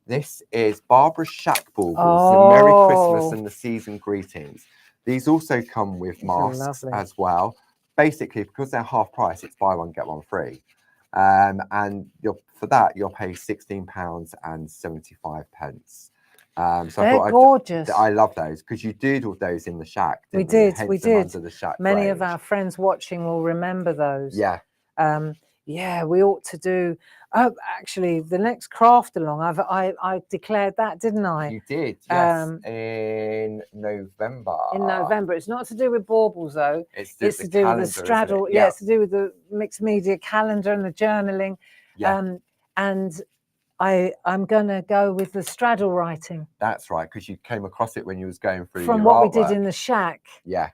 This is Barbara's Shack Baubles, the Merry Christmas and the Season Greetings. These also come with masks as well. Basically, because they're half price, it's buy one, get one free. And for that, you'll pay £16.75. So they're gorgeous. I love those because you doodled those in the shack. We did. Under the shack Many range. of our friends watching will remember those. Yeah. Yeah, we ought to do. Oh, actually, the next craft along, I declared that, didn't I? You did, yes, in November. In November. It's not to do with baubles, though. It's to do with the straddle. Yeah, it's to do with the mixed media calendar and the journaling. Yeah. And I'm going to go with the straddle writing. That's right, because you came across it when you was going through from your what artwork. We did in the shack. Yeah.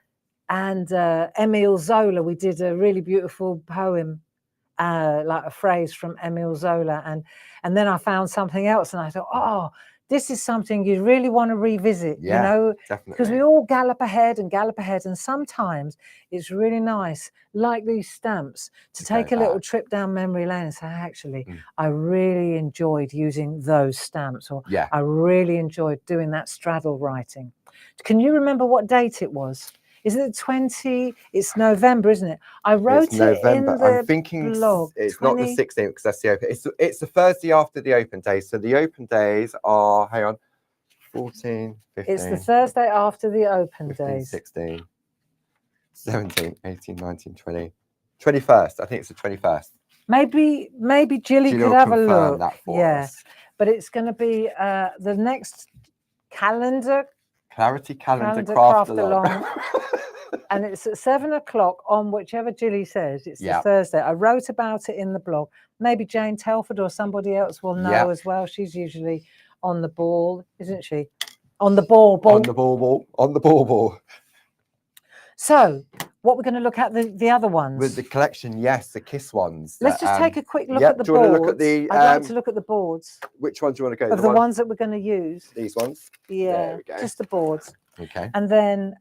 And Emile Zola, we did a really beautiful poem. Like a phrase from Emile Zola, and then I found something else, and I thought, oh, this is something you really want to revisit. Yeah, you know, definitely. Because we all gallop ahead, and sometimes it's really nice, like these stamps, to take a little trip down memory lane and say, actually, I really enjoyed using those stamps, or I really enjoyed doing that straddle writing. Can you remember what date it was? Is it 20? It's November, isn't it? I wrote it in the I'm thinking blog. It's 20... not the 16th because that's the open. It's the Thursday after the open days. So the open days are, hang on, 14, 15. It's the Thursday after the open 15, days. 16, 17, 18, 19, 20. 21st. I think it's the 21st. Maybe Jilly could have a look. That for us. But it's going to be the next calendar. Clarity Calendar Craft Along. And it's at 7 o'clock on whichever Jilly says. It's Yeah. the Thursday. I wrote about it in the blog. Maybe Jane Telford or somebody else will know Yeah. as well. She's usually on the ball, isn't she? On the ball. On the bauble. On the bauble. So, what we're going to look at the other ones. With the collection, yes, the Kiss ones. Let's just take a quick look yeah, at the do you want to boards. look at the, I'd like to look at the boards. Which ones do you want to go? Of the ones that we're going to use. These ones? Yeah, There we go. just the boards. Okay. And then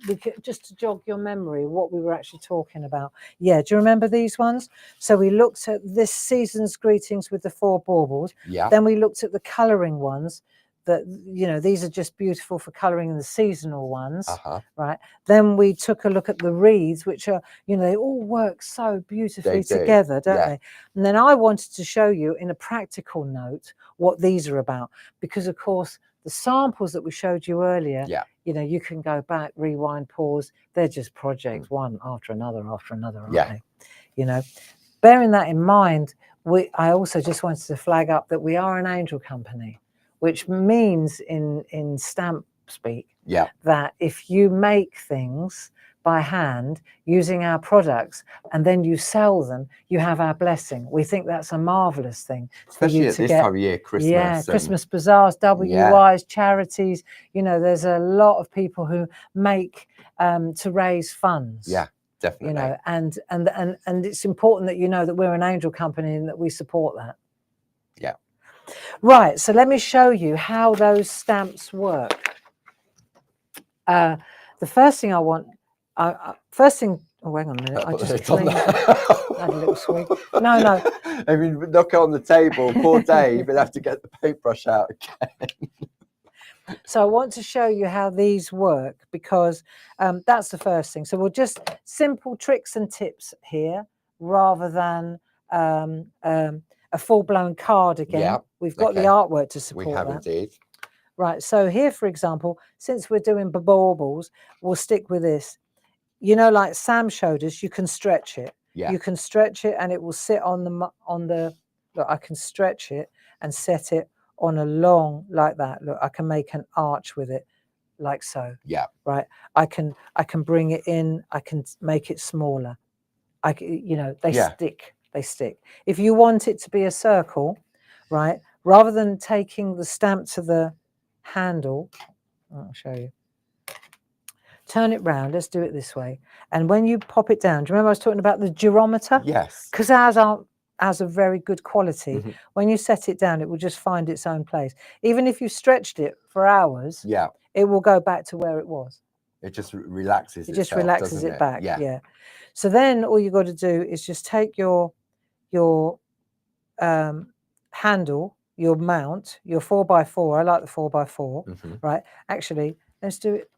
we could, just to jog your memory, what we were actually talking about. Yeah, do you remember these ones? So we looked at this season's greetings with the 4 baubles. Yeah. Then we looked at the colouring ones. That, you know, these are just beautiful for colouring the seasonal ones, right? Then we took a look at the wreaths, which are, you know, they all work so beautifully together, don't they? And then I wanted to show you in a practical note what these are about, because of course the samples that we showed you earlier, you know, you can go back, rewind, pause. They're just projects, one after another, aren't they? You know, bearing that in mind, I also just wanted to flag up that we are an angel company, which means in stamp speak that if you make things by hand using our products and then you sell them, you have our blessing. We think that's a marvelous thing. Especially at this time of year, Christmas. Yeah, Christmas bazaars, WIs, charities. You know, there's a lot of people who make to raise funds. Yeah, definitely. You know, and it's important that you know that we're an angel company and that we support that. Yeah. Right, so let me show you how those stamps work. The first thing I want, oh, hang on a minute, I just cleaned, had a little swig. No. I mean, knock it on the table, poor Dave, he'll have to get the paintbrush out again. So I want to show you how these work, because that's the first thing. So we'll just simple tricks and tips here, rather than a full-blown card again. Yeah, we've got the artwork to support that. We have indeed. Right, so here, for example, since we're doing baubles, we'll stick with this. You know, like Sam showed us, you can stretch it. Yeah. You can stretch it and it will sit on the, look, I can stretch it and set it on a long, like that. Look, I can make an arch with it, like so. Yeah. Right, I can bring it in, I can make it smaller. You know, they stick. They stick. If you want it to be a circle, right, rather than taking the stamp to the handle, I'll show you. Turn it round. Let's do it this way. And when you pop it down, do you remember I was talking about the durometer? Yes. Because ours are very good quality. When you set it down, it will just find its own place. Even if you stretched it for hours, it will go back to where it was. It just relaxes. It just relaxes it back. Yeah. So then all you got to do is just take your handle, your mount, your 4x4. I like the 4x4. Right. Actually, let's do it.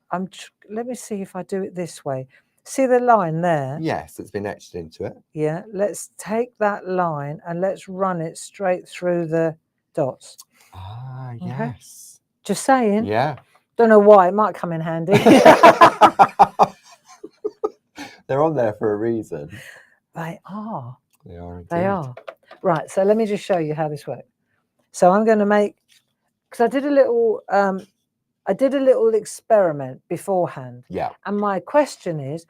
Let me see if I do it this way. See the line there? Yes, it's been etched into it. Yeah. Let's take that line and let's run it straight through the dots. Ah, okay? yes. Just saying. Yeah. Don't know why. It might come in handy. They're on there for a reason. They are. They are indeed. They are. Right, so let me just show you how this works. So I'm going to make, because I did a little experiment beforehand. Yeah. And my question is,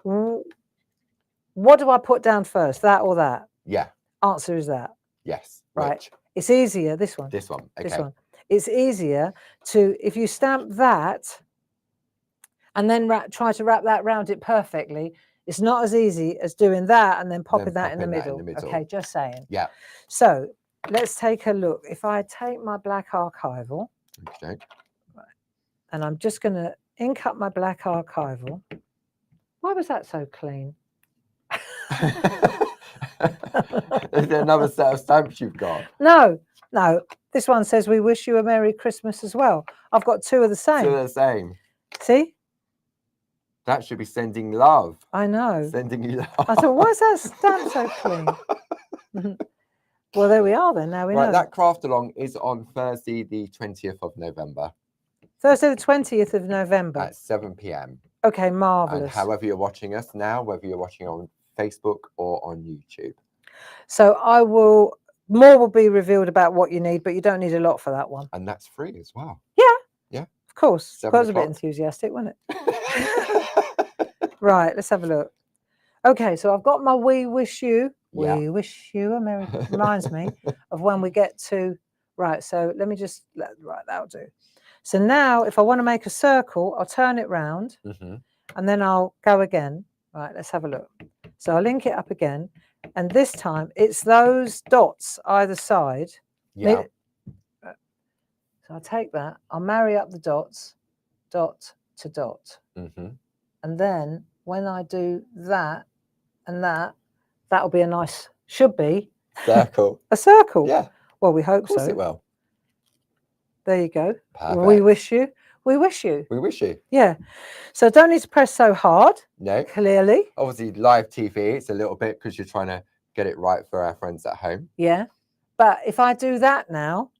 what do I put down first, that or that? Yeah. Answer is that. Yes. Right. Which? It's easier, this one. This one. Okay. This one. It's easier to, if you stamp that and then try to wrap that around it perfectly, it's not as easy as doing that and then popping that in the middle. Okay, just saying. Yeah. So let's take a look. If I take my black archival, okay, and I'm just going to ink up my black archival. Why was that so clean? Is there another set of stamps you've got? No. This one says, "We wish you a Merry Christmas" as well. I've got two of the same. Two of the same. See? That should be sending love. I know. Sending you love. I thought, why is that stamp so clean? Well, there we are then. Now we know. Right, that craft along is on Thursday, the 20th of November. Thursday, the 20th of November. At 7 p.m. Okay, marvellous. And however you're watching us now, whether you're watching on Facebook or on YouTube. So more will be revealed about what you need, but you don't need a lot for that one. And that's free as well. Yeah. Yeah. Of course. That was a bit 7 o'clock. enthusiastic, wasn't it? Right, let's have a look. Okay, so I've got my We Wish You. Yeah. We wish you a merry. Reminds me of when we get to. Right, so let me just. Right, that'll do. So now, if I want to make a circle, I'll turn it round and then I'll go again. Right, let's have a look. So I'll link it up again. And this time it's those dots either side. Yeah. So I'll take that, I'll marry up the dots, dot to dot. And then when I do that and that, that'll be a nice, should be Circle. a circle. Yeah. Well, we hope Of course so. it will. There you go. Perfect. We wish you. We wish you. We wish you. Yeah. So don't need to press so hard. No. Clearly. Obviously, live TV, it's a little bit because you're trying to get it right for our friends at home. Yeah. But if I do that now,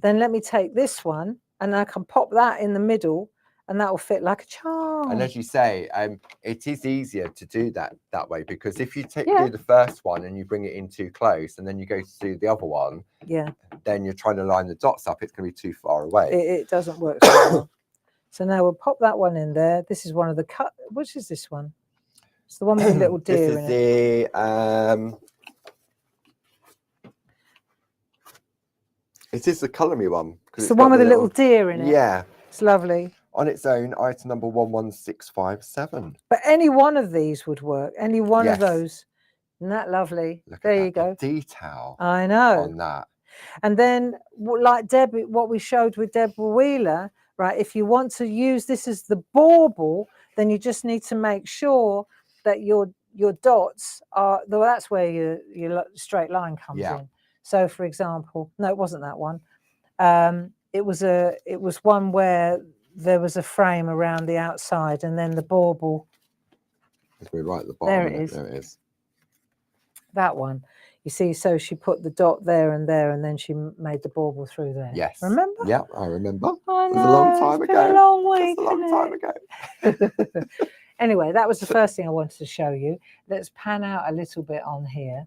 then let me take this one and I can pop that in the middle and that will fit like a charm. And as you say, it is easier to do that way because if you do the first one and you bring it in too close and then you go to do the other one, then you're trying to line the dots up, it's going to be too far away. It doesn't work so well. So now we'll pop that one in there. This is one of the which is this one? It's the one with the little deer in it. This is the colour me one. It's the one with the little deer in it. Yeah. It's lovely. On its own, item number 11657. But any one of these would work. Any one of those. Isn't that lovely? Look there at you go. The detail. I know. On that. And then, like Debbie, what we showed with Deborah Wheeler, right? If you want to use this as the bauble, then you just need to make sure that your dots are. Well, that's where your straight line comes in. So, for example, no, it wasn't that one. It was one where there was a frame around the outside, and then the bauble. We're right at the bottom. There it is. There it is. That one. You see, so she put the dot there, and then she made the bauble through there. Yes. Remember? Yeah, I remember. I know. It was a long time ago. Been a long week. It was a long time ago. Anyway, that was the first thing I wanted to show you. Let's pan out a little bit on here.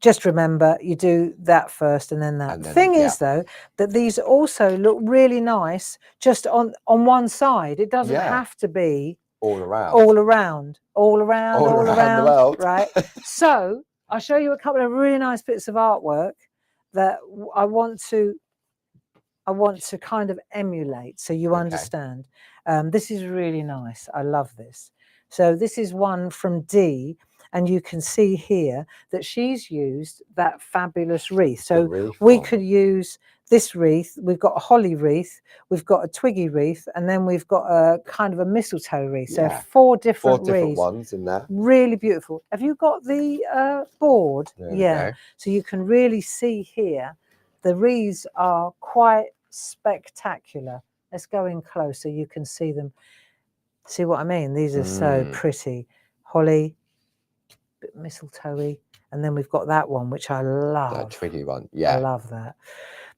Just remember, you do that first and then that. And then, thing is, though, that these also look really nice just on one side. It doesn't have to be all around the world. Right? So I'll show you a couple of really nice bits of artwork that I want to kind of emulate so you understand. This is really nice. I love this. So this is one from Dee. And you can see here that she's used that fabulous wreath. So we could use this wreath. We've got a holly wreath, we've got a twiggy wreath, and then we've got a kind of a mistletoe wreath. So four different ones in there. Really beautiful. Have you got the board? Yeah. So you can really see here, the wreaths are quite spectacular. Let's go in closer. You can see them. See what I mean? These are so pretty. Holly, bit mistletoe-y, and then we've got that one which I love. That twiggy one, I love that.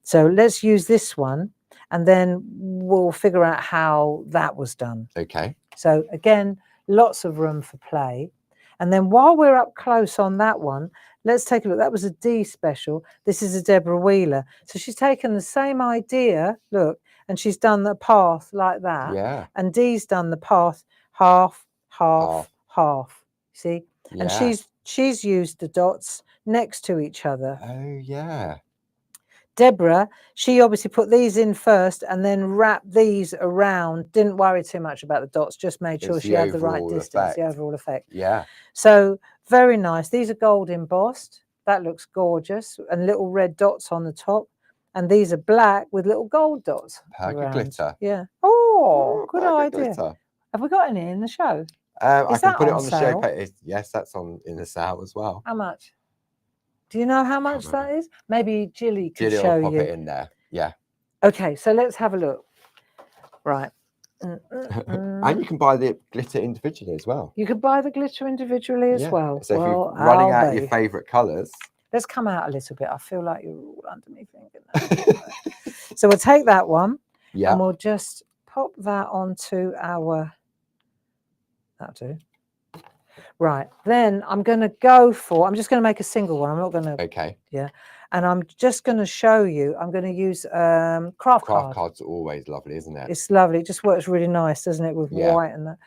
So let's use this one and then we'll figure out how that was done. Okay. So again, lots of room for play. And then while we're up close on that one, let's take a look. That was a D special. This is a Deborah Wheeler. So she's taken the same idea, look, and she's done the path like that. Yeah. And D's done the path half, half, half. See? And she's used the dots next to each other. Oh, yeah. Deborah, she obviously put these in first and then wrapped these around. Didn't worry too much about the dots, just made sure she had the right distance, the overall effect. Yeah. So very nice. These are gold embossed. That looks gorgeous. And little red dots on the top. And these are black with little gold dots. Perky glitter. Yeah. Oh, good idea. Glitter. Have we got any in the show? I can put it on the show page. Yes, that's in the sale as well. How much? Do you know how much that is? Maybe Jilly could show will pop you. It in there. Yeah. Okay, so let's have a look. Right. And you can buy the glitter individually as well. You could buy the glitter individually as well. So if you're running out your favourite colours. Let's come out a little bit. I feel like you're all under me thinking that. So we'll take that one. Yeah. And we'll just pop that onto our... That'll do. Right. Then I'm going to go for... I'm just going to make a single one. I'm not going to... Okay. Yeah. And I'm just going to show you, I'm going to use craft card. cards are always lovely, isn't it? It's lovely. It just works really nice, doesn't it, with Yeah. white and that.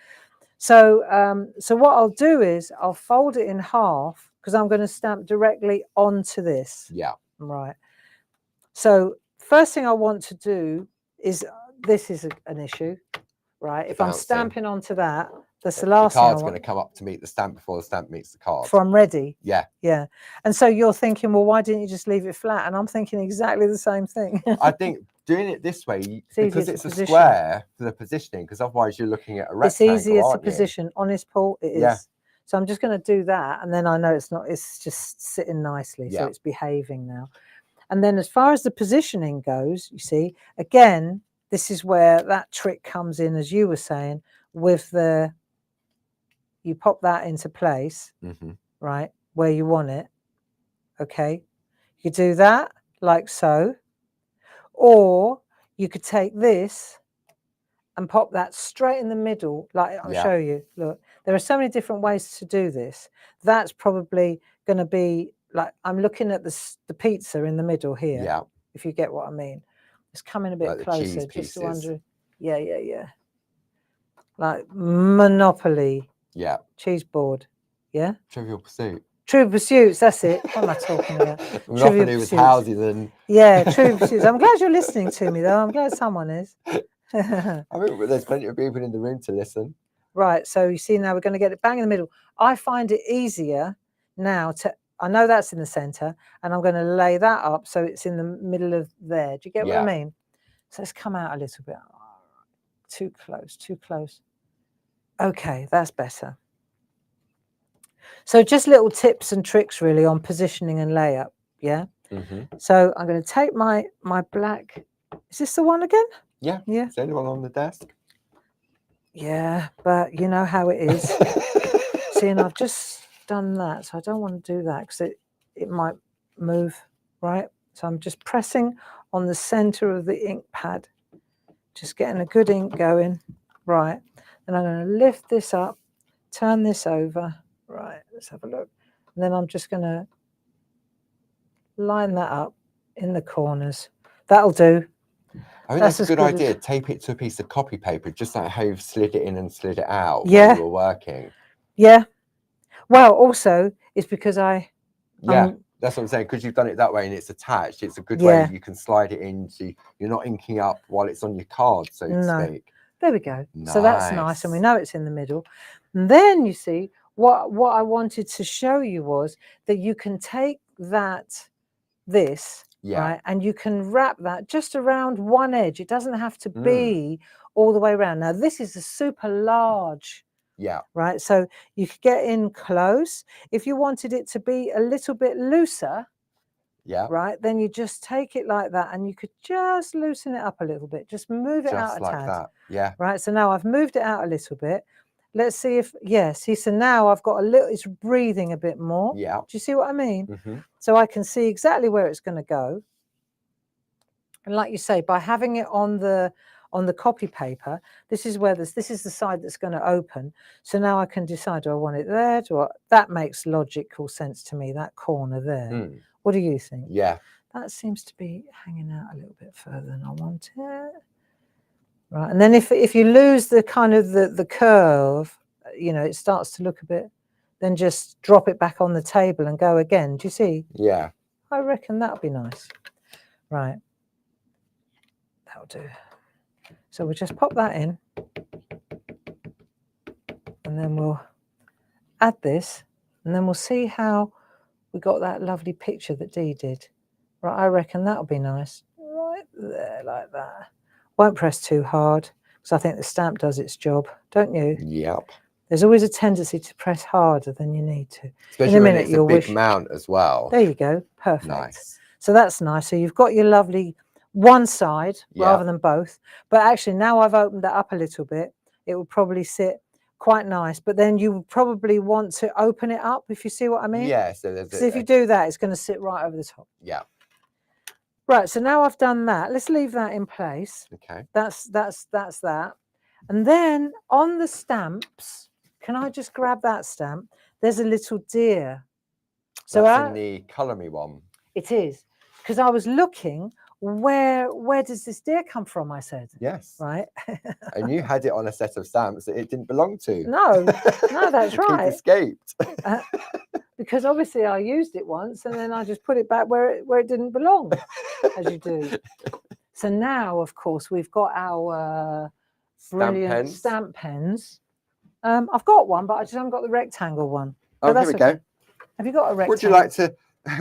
So, so what I'll do is I'll fold it in half because I'm going to stamp directly onto this. Yeah. Right. So first thing I want to do is, this is an issue, right? If I'm Bouncing. stamping onto that, that's the last The card's thing I going want. to come up to meet the stamp before the stamp meets the card. Before I'm ready. Yeah. Yeah. And so you're thinking, well, why didn't you just leave it flat? And I'm thinking exactly the same thing. I think doing it this way, because it's a position. square for the positioning, because otherwise you're looking at a rectangle. It's easier to aren't you? position. Honest, Paul, it is. Yeah. So I'm just going to do that. And then I know it's not, it's just sitting nicely. Yeah. So it's behaving now. And then as far as the positioning goes, you see, again, this is where that trick comes in, as you were saying, with the, you pop that into place, right, where you want it. Okay. You could do that like so. Or you could take this and pop that straight in the middle. Like I'll show you. Look, there are so many different ways to do this. That's probably going to be like, I'm looking at the pizza in the middle here. Yeah. If you get what I mean. It's coming a bit Like the closer. cheese Just to pieces. under. Yeah, yeah, yeah. Like Monopoly. Yeah. Cheese board. Yeah. Trivial Pursuit. True Pursuits, that's it. What am I talking about? Monopoly with houses and... Yeah, True Pursuits. I'm glad you're listening to me, though. I'm glad someone is. I mean, there's plenty of people in the room to listen. Right, so you see now we're going to get it bang in the middle. I find it easier now to, I know that's in the centre, and I'm going to lay that up so it's in the middle of there. Do you get what I mean? So let's come out a little bit. Too close, too close. Okay, that's better. So just little tips and tricks really on positioning and layup, yeah? So I'm going to take my black, is this the one again? Yeah. Yeah. Is there anyone on the desk? Yeah, but you know how it is. See, and I've just done that, so I don't want to do that because it might move, right? So I'm just pressing on the center of the ink pad, just getting a good ink going, right? And I'm going to lift this up, turn this over, right? Let's have a look. And then I'm just going to line that up in the corners. That'll do. I think that's a good idea. Tape it to a piece of copy paper, just like how you've slid it in and slid it out while you were working. Yeah. Well, also, it's because that's what I'm saying. Because you've done it that way and it's attached, it's a good way you can slide it in so you're not inking up while it's on your card, so to speak. There we go. Nice. So that's nice, and we know it's in the middle. And then you see, what I wanted to show you was that you can take this, right, and you can wrap that just around one edge. It doesn't have to be all the way around. Now, this is a super large, right? So you could get in close. If you wanted it to be a little bit looser, right, then you just take it like that, and you could just loosen it up a little bit. Just move it out a tad. That. Right. So now I've moved it out a little bit. Let's see if, see, so now I've got a little, it's breathing a bit more. Yeah. Do you see what I mean? So I can see exactly where it's going to go. And like you say, by having it on the copy paper, this is where this is the side that's going to open. So now I can decide, do I want it there? That makes logical sense to me, that corner there. What do you think? Yeah. That seems to be hanging out a little bit further than I want it. Right, and then if you lose the kind of the curve, you know, it starts to look a bit, then just drop it back on the table and go again. Do you see? Yeah. I reckon that'll be nice. Right. That'll do. So we'll just pop that in. And then we'll add this. And then we'll see how we got that lovely picture that Dee did. Right, I reckon that'll be nice. Right there, like that. Won't press too hard, because I think the stamp does its job, don't you? Yep. There's always a tendency to press harder than you need to. Especially in a when minute, it's a big mount as well. There you go. Perfect. Nice. So that's nice. So you've got your lovely one side rather than both. But actually, now I've opened that up a little bit, it will probably sit quite nice. But then you probably want to open it up, if you see what I mean. Yeah. So there's. Because if you do that, it's going to sit right over the top. Yeah. Right, so now I've done that. Let's leave that in place. Okay. That's that. And then on the stamps, can I just grab that stamp? There's a little deer. So that's in the Colour Me one. It is. because I was looking, where does this deer come from? I said, Yes. right. And you had it on a set of stamps that it didn't belong to. No, that's right. It escaped. Because obviously I used it once and then I just put it back where it didn't belong, as you do. So now, of course, we've got our brilliant stamp pens. I've got one, but I just haven't got the rectangle one. Oh, here we go. Have you got a rectangle? Would you like to?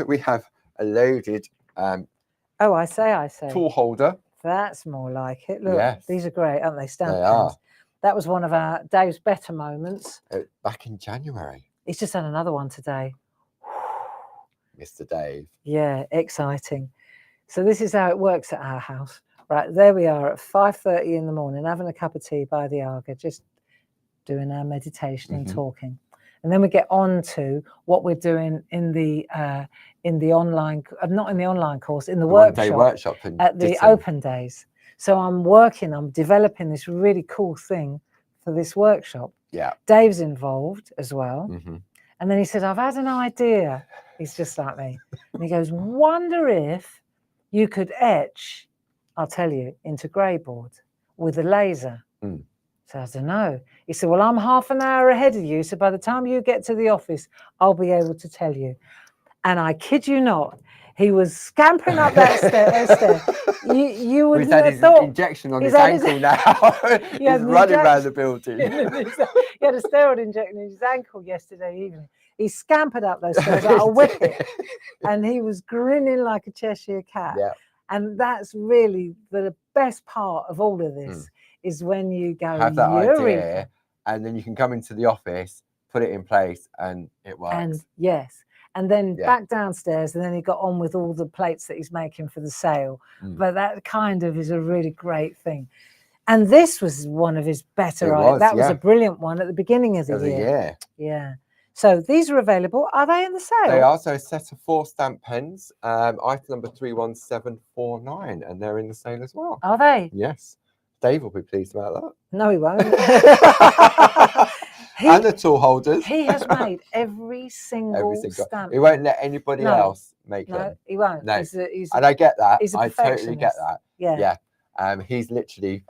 We have a loaded oh, I say. tool holder. That's more like it. Look, Yes. These are great, aren't they? Stamp They pens. are. That was one of our Dave's better moments. Back in January. He's just had another one today. Mr. Dave. Yeah, exciting. So this is how it works at our house. Right, there we are at 5:30 in the morning, having a cup of tea by the Arga, just doing our meditation and talking. And then we get on to what we're doing in the online, not in the online course, in the workshop at the open days. So I'm developing this really cool thing for this workshop. Yeah. Dave's involved as well. And then he said, I've had an idea. He's just like me. And he goes, wonder if you could etch, I'll tell you, into grey board with a laser. So I don't know. He said, well, I'm half an hour ahead of you. So by the time you get to the office, I'll be able to tell you. And I kid you not, he was scampering up that stair. You would have thought. Injection on his ankle now. He's running around the building. He had a steroid injection in his ankle yesterday evening. He scampered up those stairs like a whippet. And he was grinning like a Cheshire cat. Yeah. And that's really the best part of all of this. Is when you go, have that idea, and then you can come into the office, put it in place, and it works. And yes, and then back downstairs, and then he got on with all the plates that he's making for the sale. But that kind of is a really great thing. And this was one of his better ideas. That was a brilliant one at the beginning of the year. Yeah. So these are available. Are they in the sale? They are. So a set of 4 stamp pens, item number 31749, and they're in the sale as well. Are they? Yes. Dave will be pleased about that. No, he won't. And the tool holders. He has made every single stamp. He won't let anybody else make them. No, he won't. No. And I get that. I totally get that. Yeah. He's literally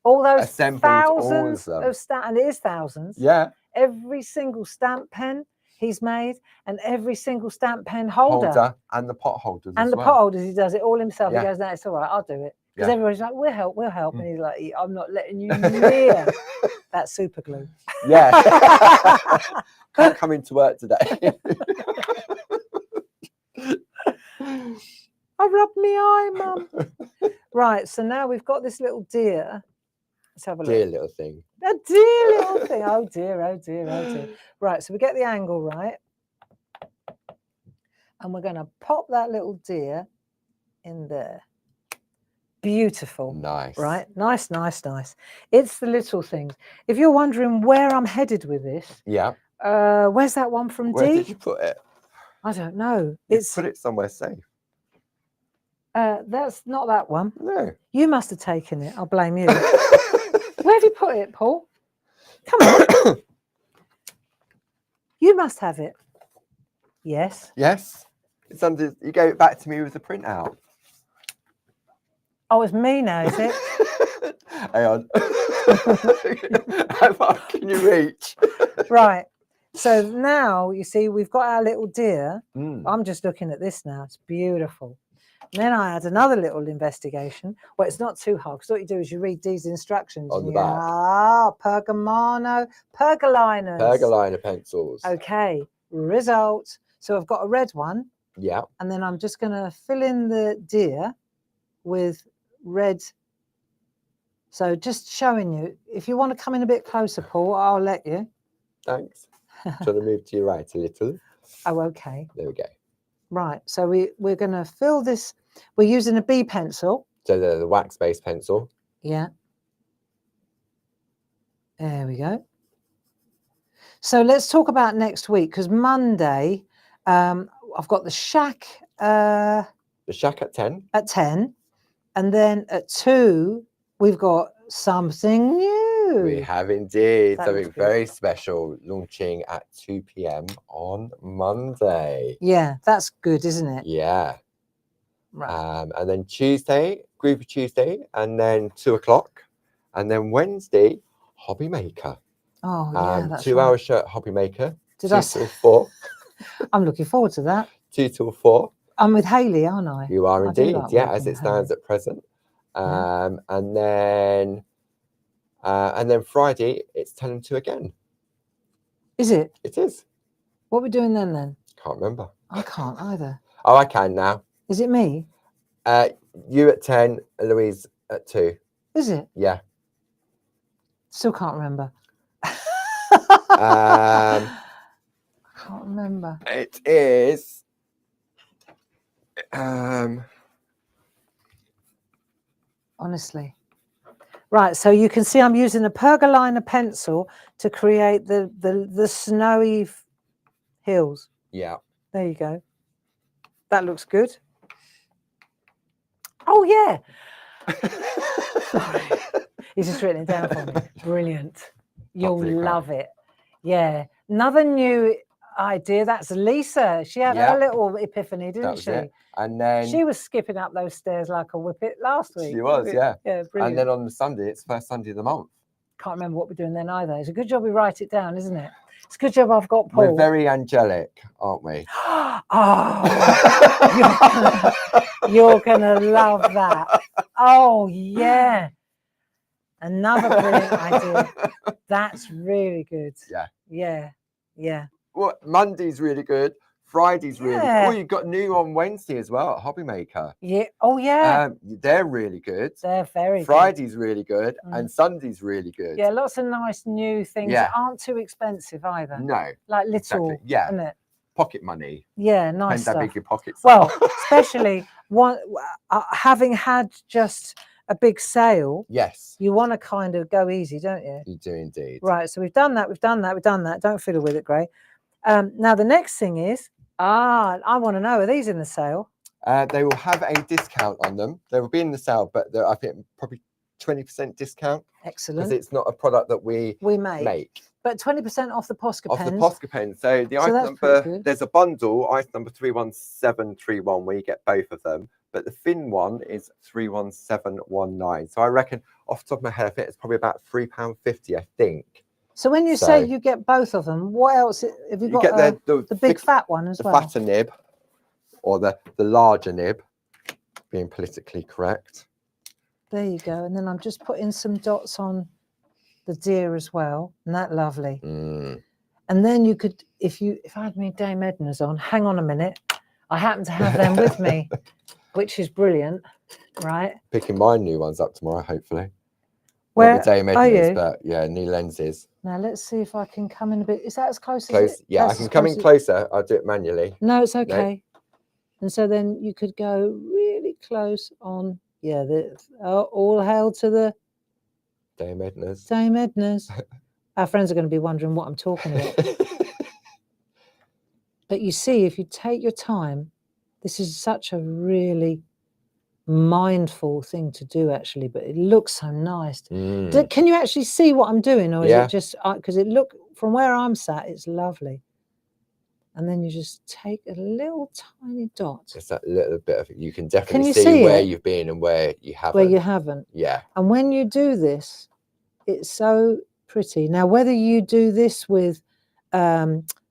all those assembled thousands all of stamp, and it is thousands. Yeah. Every single stamp pen he's made, and every single stamp pen holder. And the pot holders and as the well. pot holders, he does it all himself. Yeah. He goes, no, it's all right, I'll do it. Because everybody's like, we'll help. And he's like, I'm not letting you near that super glue. Yeah. Can't come into work today. I rubbed my eye, Mum. Right, so now we've got this little deer. Let's have a look. Dear little thing. A dear little thing. Oh dear. Right, so we get the angle right. And we're going to pop that little deer in there. Beautiful. Nice. Right? Nice. It's the little things. If you're wondering where I'm headed with this, where's that one from Where D? did you put it? I don't know. Put it somewhere safe. That's not that one. No. You must have taken it. I'll blame you. Where have you put it, Paul? Come on. You must have it. Yes. Yes. It's under. You gave it back to me with the printout. Oh, it's me now, is it? Hang on. How far can you reach? Right. So now, you see, we've got our little deer. I'm just looking at this now. It's beautiful. And then I had another little investigation. Well, it's not too hard, because what you do is you read these instructions. On the back. Pergamano, pergoliners. Pergoliner pencils. Okay, result. So I've got a red one. Yeah. And then I'm just going to fill in the deer with red. So just showing you, if you want to come in a bit closer, Paul, I'll let you. Thanks. Trying to move to your right a little. Oh, okay. There we go. Right. So we're going to fill this. We're using a B pencil. So the wax-based pencil. Yeah. There we go. So let's talk about next week, because Monday, I've got the shack. The shack at 10. At 10. And then at 2, we've got something new. We have indeed That something looks good. very special launching at 2 p.m. on Monday. Yeah, that's good, isn't it? Yeah. Right. And then Tuesday, Groovy Tuesday, and then 2 o'clock. And then Wednesday, Hobby Maker. Oh yeah, that's 2 right. hour show at Hobby Maker. Did 2 I till 4. I'm looking forward to that. 2 till 4. I'm with Hayley, aren't I? You are I do indeed, like yeah, as working it with stands Hayley. at present. Yeah. And then Friday, it's 10 and 2 again. Is it? It is. What are we doing then? Can't remember. I can't either. Oh, I can now. Is it me? You at 10, and Louise at 2. Is it? Yeah. Still can't remember. Um, Can't remember. It is. Honestly. Right, so you can see I'm using a pergolina pencil to create the snowy hills. Yeah. There you go. That looks good. Oh yeah. Sorry. He's just written it down for me. Brilliant. You'll Lovely crap. love it. Yeah. Another new idea. That's Lisa. She had Yeah. her little epiphany, That didn't was she? it. And then She was skipping up those stairs like a whippet last week. she was, yeah. Yeah, brilliant. And then on the Sunday, it's first Sunday of the month. Can't remember what we're doing then either. It's a good job we write it down, isn't it? It's a good job I've got Paul. We're very angelic, aren't we? Oh, you're gonna love that. Oh yeah. Another brilliant idea. That's really good. Yeah. Yeah. Yeah. Well, Monday's really good. Friday's really good. Yeah. Oh, you've got new on Wednesday as well at Hobby Maker. Yeah. Oh yeah. They're really good. They're very good. Friday's really good. Mm. And Sunday's really good. Yeah, lots of nice new things Yeah. that aren't too expensive either. No. Like little, Exactly. Yeah. isn't it? Pocket money. Yeah, nice Depends how stuff. big your pockets Well, are. especially having had just a big sale, Yes, you want to kind of go easy, don't you? you do indeed. Right. So we've done that. We've done that. We've done that. Don't fiddle with it, Gray. Now the next thing is, I want to know, are these in the sale? They will have a discount on them. They will be in the sale, but I think probably 20% discount because Excellent. it's not a product that we make. But 20% off the Posca Off the pens. Posca pen. So the item that's number, pretty good. there's a bundle, item number 31731, where you get both of them. But the thin one is 31719. So I reckon, off the top of my head, I think it's probably about £3.50, I think. So when you say you get both of them, what else have you got? Get the big fat one as well. The fatter nib, or the larger nib, being politically correct. There you go. And then I'm just putting some dots on the deer as well. Isn't that lovely? Mm. And then you could, if I had my Dame Edna's on, hang on a minute. I happen to have them with me, which is brilliant, right? Picking my new ones up tomorrow, hopefully. Where Not the Dame are Edna's, you? but yeah, new lenses. Now let's see if I can come in a bit. Is that as close as Close. it? Yeah, I That's can as come close in as- closer. I'll do it manually. No, it's okay. And so then you could go really close on. Yeah, all hail to the Dame Edna's. Dame Edna's. Our friends are going to be wondering what I'm talking about. But you see, if you take your time, this is such a really mindful thing to do, actually. But it looks so nice. Mm. Can you actually see what I'm doing, or is Yeah. it just because it look from where I'm sat, it's lovely. And then you just take a little tiny dot. Just that little bit of it. You can definitely you see see where it? you've been and where you haven't. Where you haven't. Yeah. And when you do this, it's so pretty. Now, whether you do this with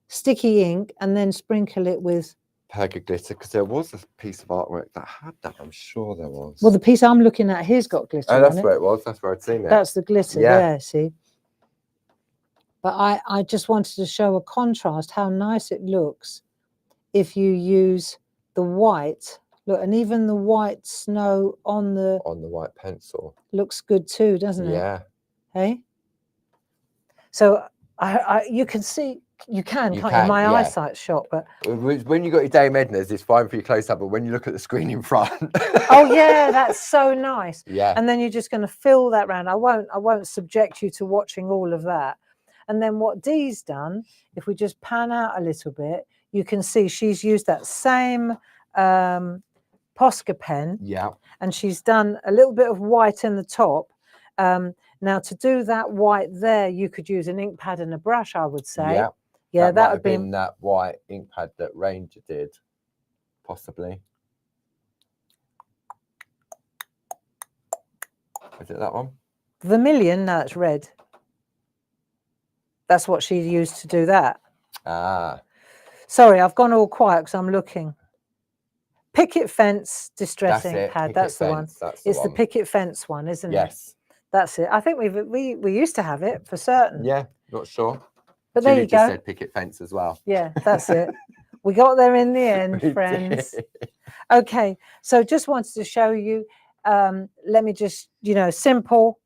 sticky ink and then sprinkle it with... Perga glitter, because there was a piece of artwork that had that. I'm sure there was. Well, the piece I'm looking at here's got glitter that's on it. where it was. That's where I'd seen it. That's the glitter Yeah. there, see? But I just wanted to show a contrast, how nice it looks if you use the white. Look, and even the white snow on the white pencil. looks good too, doesn't it? Yeah. Hey? So you can see, can't you? My yeah. eyesight's shot, but... When you got your Dame Edna's, it's fine for your close-up, but when you look at the screen in front... Oh, yeah, that's so nice. Yeah. And then you're just going to fill that round. I won't subject you to watching all of that. And then what Dee's done, if we just pan out a little bit, you can see she's used that same Posca pen. Yeah. And she's done a little bit of white in the top. Now, to do that white there, you could use an ink pad and a brush, I would say. Yeah. Yeah, that would have been that white ink pad that Ranger did, possibly. Is it that one? Vermilion? No, it's red. That's what she used to do that. Ah, Sorry, I've gone all quiet because I'm looking. Picket fence distressing it, pad. picket That's the one. fence, that's It's the one. picket fence one, isn't it? Yes. That's it. I think we used to have it for certain. Yeah, not sure. But there Julie you just go. said picket fence as well. Yeah, that's it. We got there in the end, We friends. did. Okay, so just wanted to show you. Let me just, simple,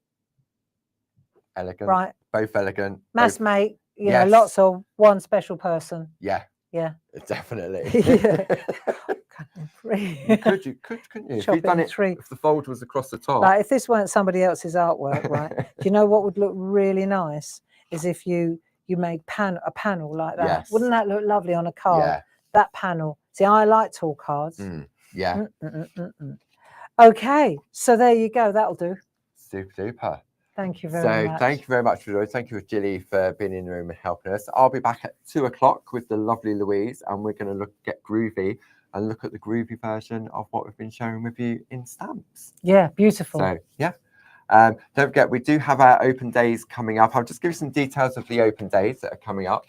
Elegant. right? Both elegant. Mass both, mate, Yes. lots of one special person. yeah, Yeah. definitely. Yeah. Three. you couldn't you? If Chop you'd done in it, three. if the fold was across the top. Like if this weren't somebody else's artwork, right? Do you know what would look really nice is if you made a panel like that. Yes. Wouldn't that look lovely on a card? Yeah. That panel. See, I like tall cards. Yeah. Okay, so there you go. That'll do. Super duper. Thank you very much. Thank you very much for joining. Thank you, Gilly, for being in the room and helping us. I'll be back at 2 o'clock with the lovely Louise, and we're going to get groovy and look at the groovy version of what we've been sharing with you in stamps. Yeah, beautiful. So, yeah. Don't forget, we do have our open days coming up. I'll just give you some details of the open days that are coming up.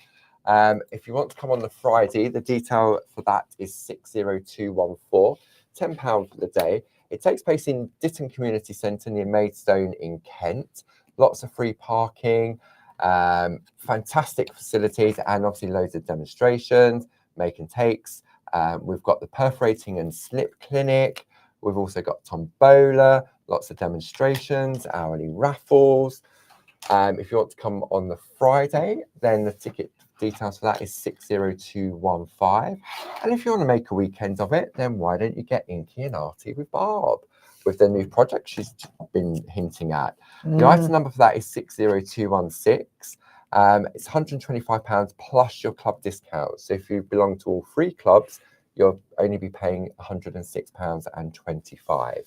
If you want to come on the Friday, the detail for that is 60214, £10 for the day. It takes place in Ditton Community Centre near Maidstone in Kent. Lots of free parking, fantastic facilities, and obviously loads of demonstrations, make and takes. We've got the perforating and slip clinic. We've also got tombola, lots of demonstrations, hourly raffles. If you want to come on the Friday, then the ticket details for that is 60215. And if you want to make a weekend of it, then why don't you get inky and arty with Barb with the new project she's been hinting at. The item number for that is 60216. It's £125 plus your club discount. So if you belong to all 3 clubs, you'll only be paying £106.25.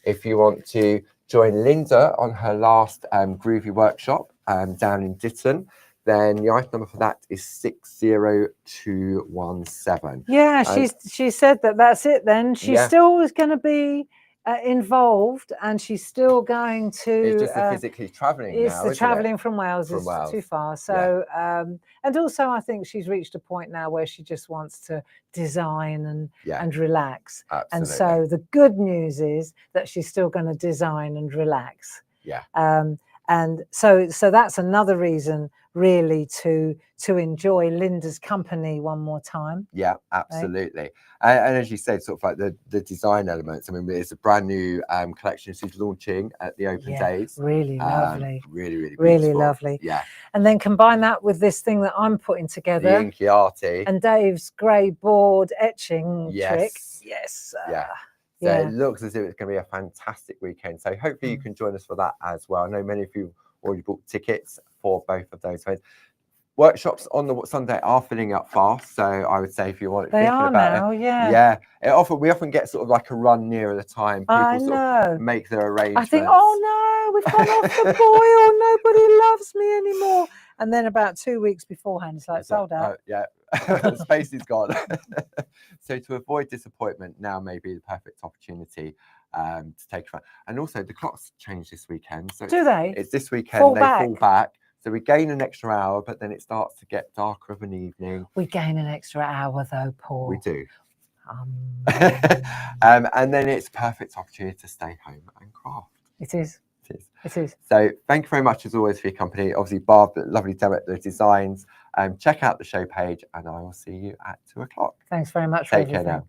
If you want to join Linda on her last groovy workshop down in Ditton, then the item number for that is 60217. Yeah, she said that's it then. She's still always going to be involved, and she's still going to. It's just the physically travelling now, It's the travelling from Wales is too far. So, and also I think she's reached a point now where she just wants to design and relax. Absolutely. And so the good news is that she's still going to design and relax. Yeah. And so that's another reason really to enjoy Linda's company one more time. Yeah, absolutely. Right? And as you said, sort of like the design elements. I mean, it's a brand new collection she's launching at the open days. Really lovely. Really really lovely. Yeah. And then combine that with this thing that I'm putting together. The inky arty. And Dave's grey board etching trick. Yes. So it looks as if it's going to be a fantastic weekend. So hopefully you can join us for that as well. I know many of you already bought tickets for both of those events. Workshops on the Sunday are filling up fast. So I would say if you want they are now, yeah. We often get sort of like a run nearer the time. People sort of make their arrangements. I think, oh no, we've gone off the boil. Nobody loves me anymore. And then about 2 weeks beforehand, it's like sold out. Space is gone. So to avoid disappointment, now may be the perfect opportunity to take fun. And also the clocks change this weekend. So do they? It's this weekend. Fall back. So we gain an extra hour, but then it starts to get darker of an evening. We gain an extra hour though, Paul. We do. And then it's a perfect opportunity to stay home and craft. It is. It is. So thank you very much as always for your company. Obviously, Barb, lovely the designs. Check out the show page, and I will see you at 2 o'clock. Thanks very much. Take care now.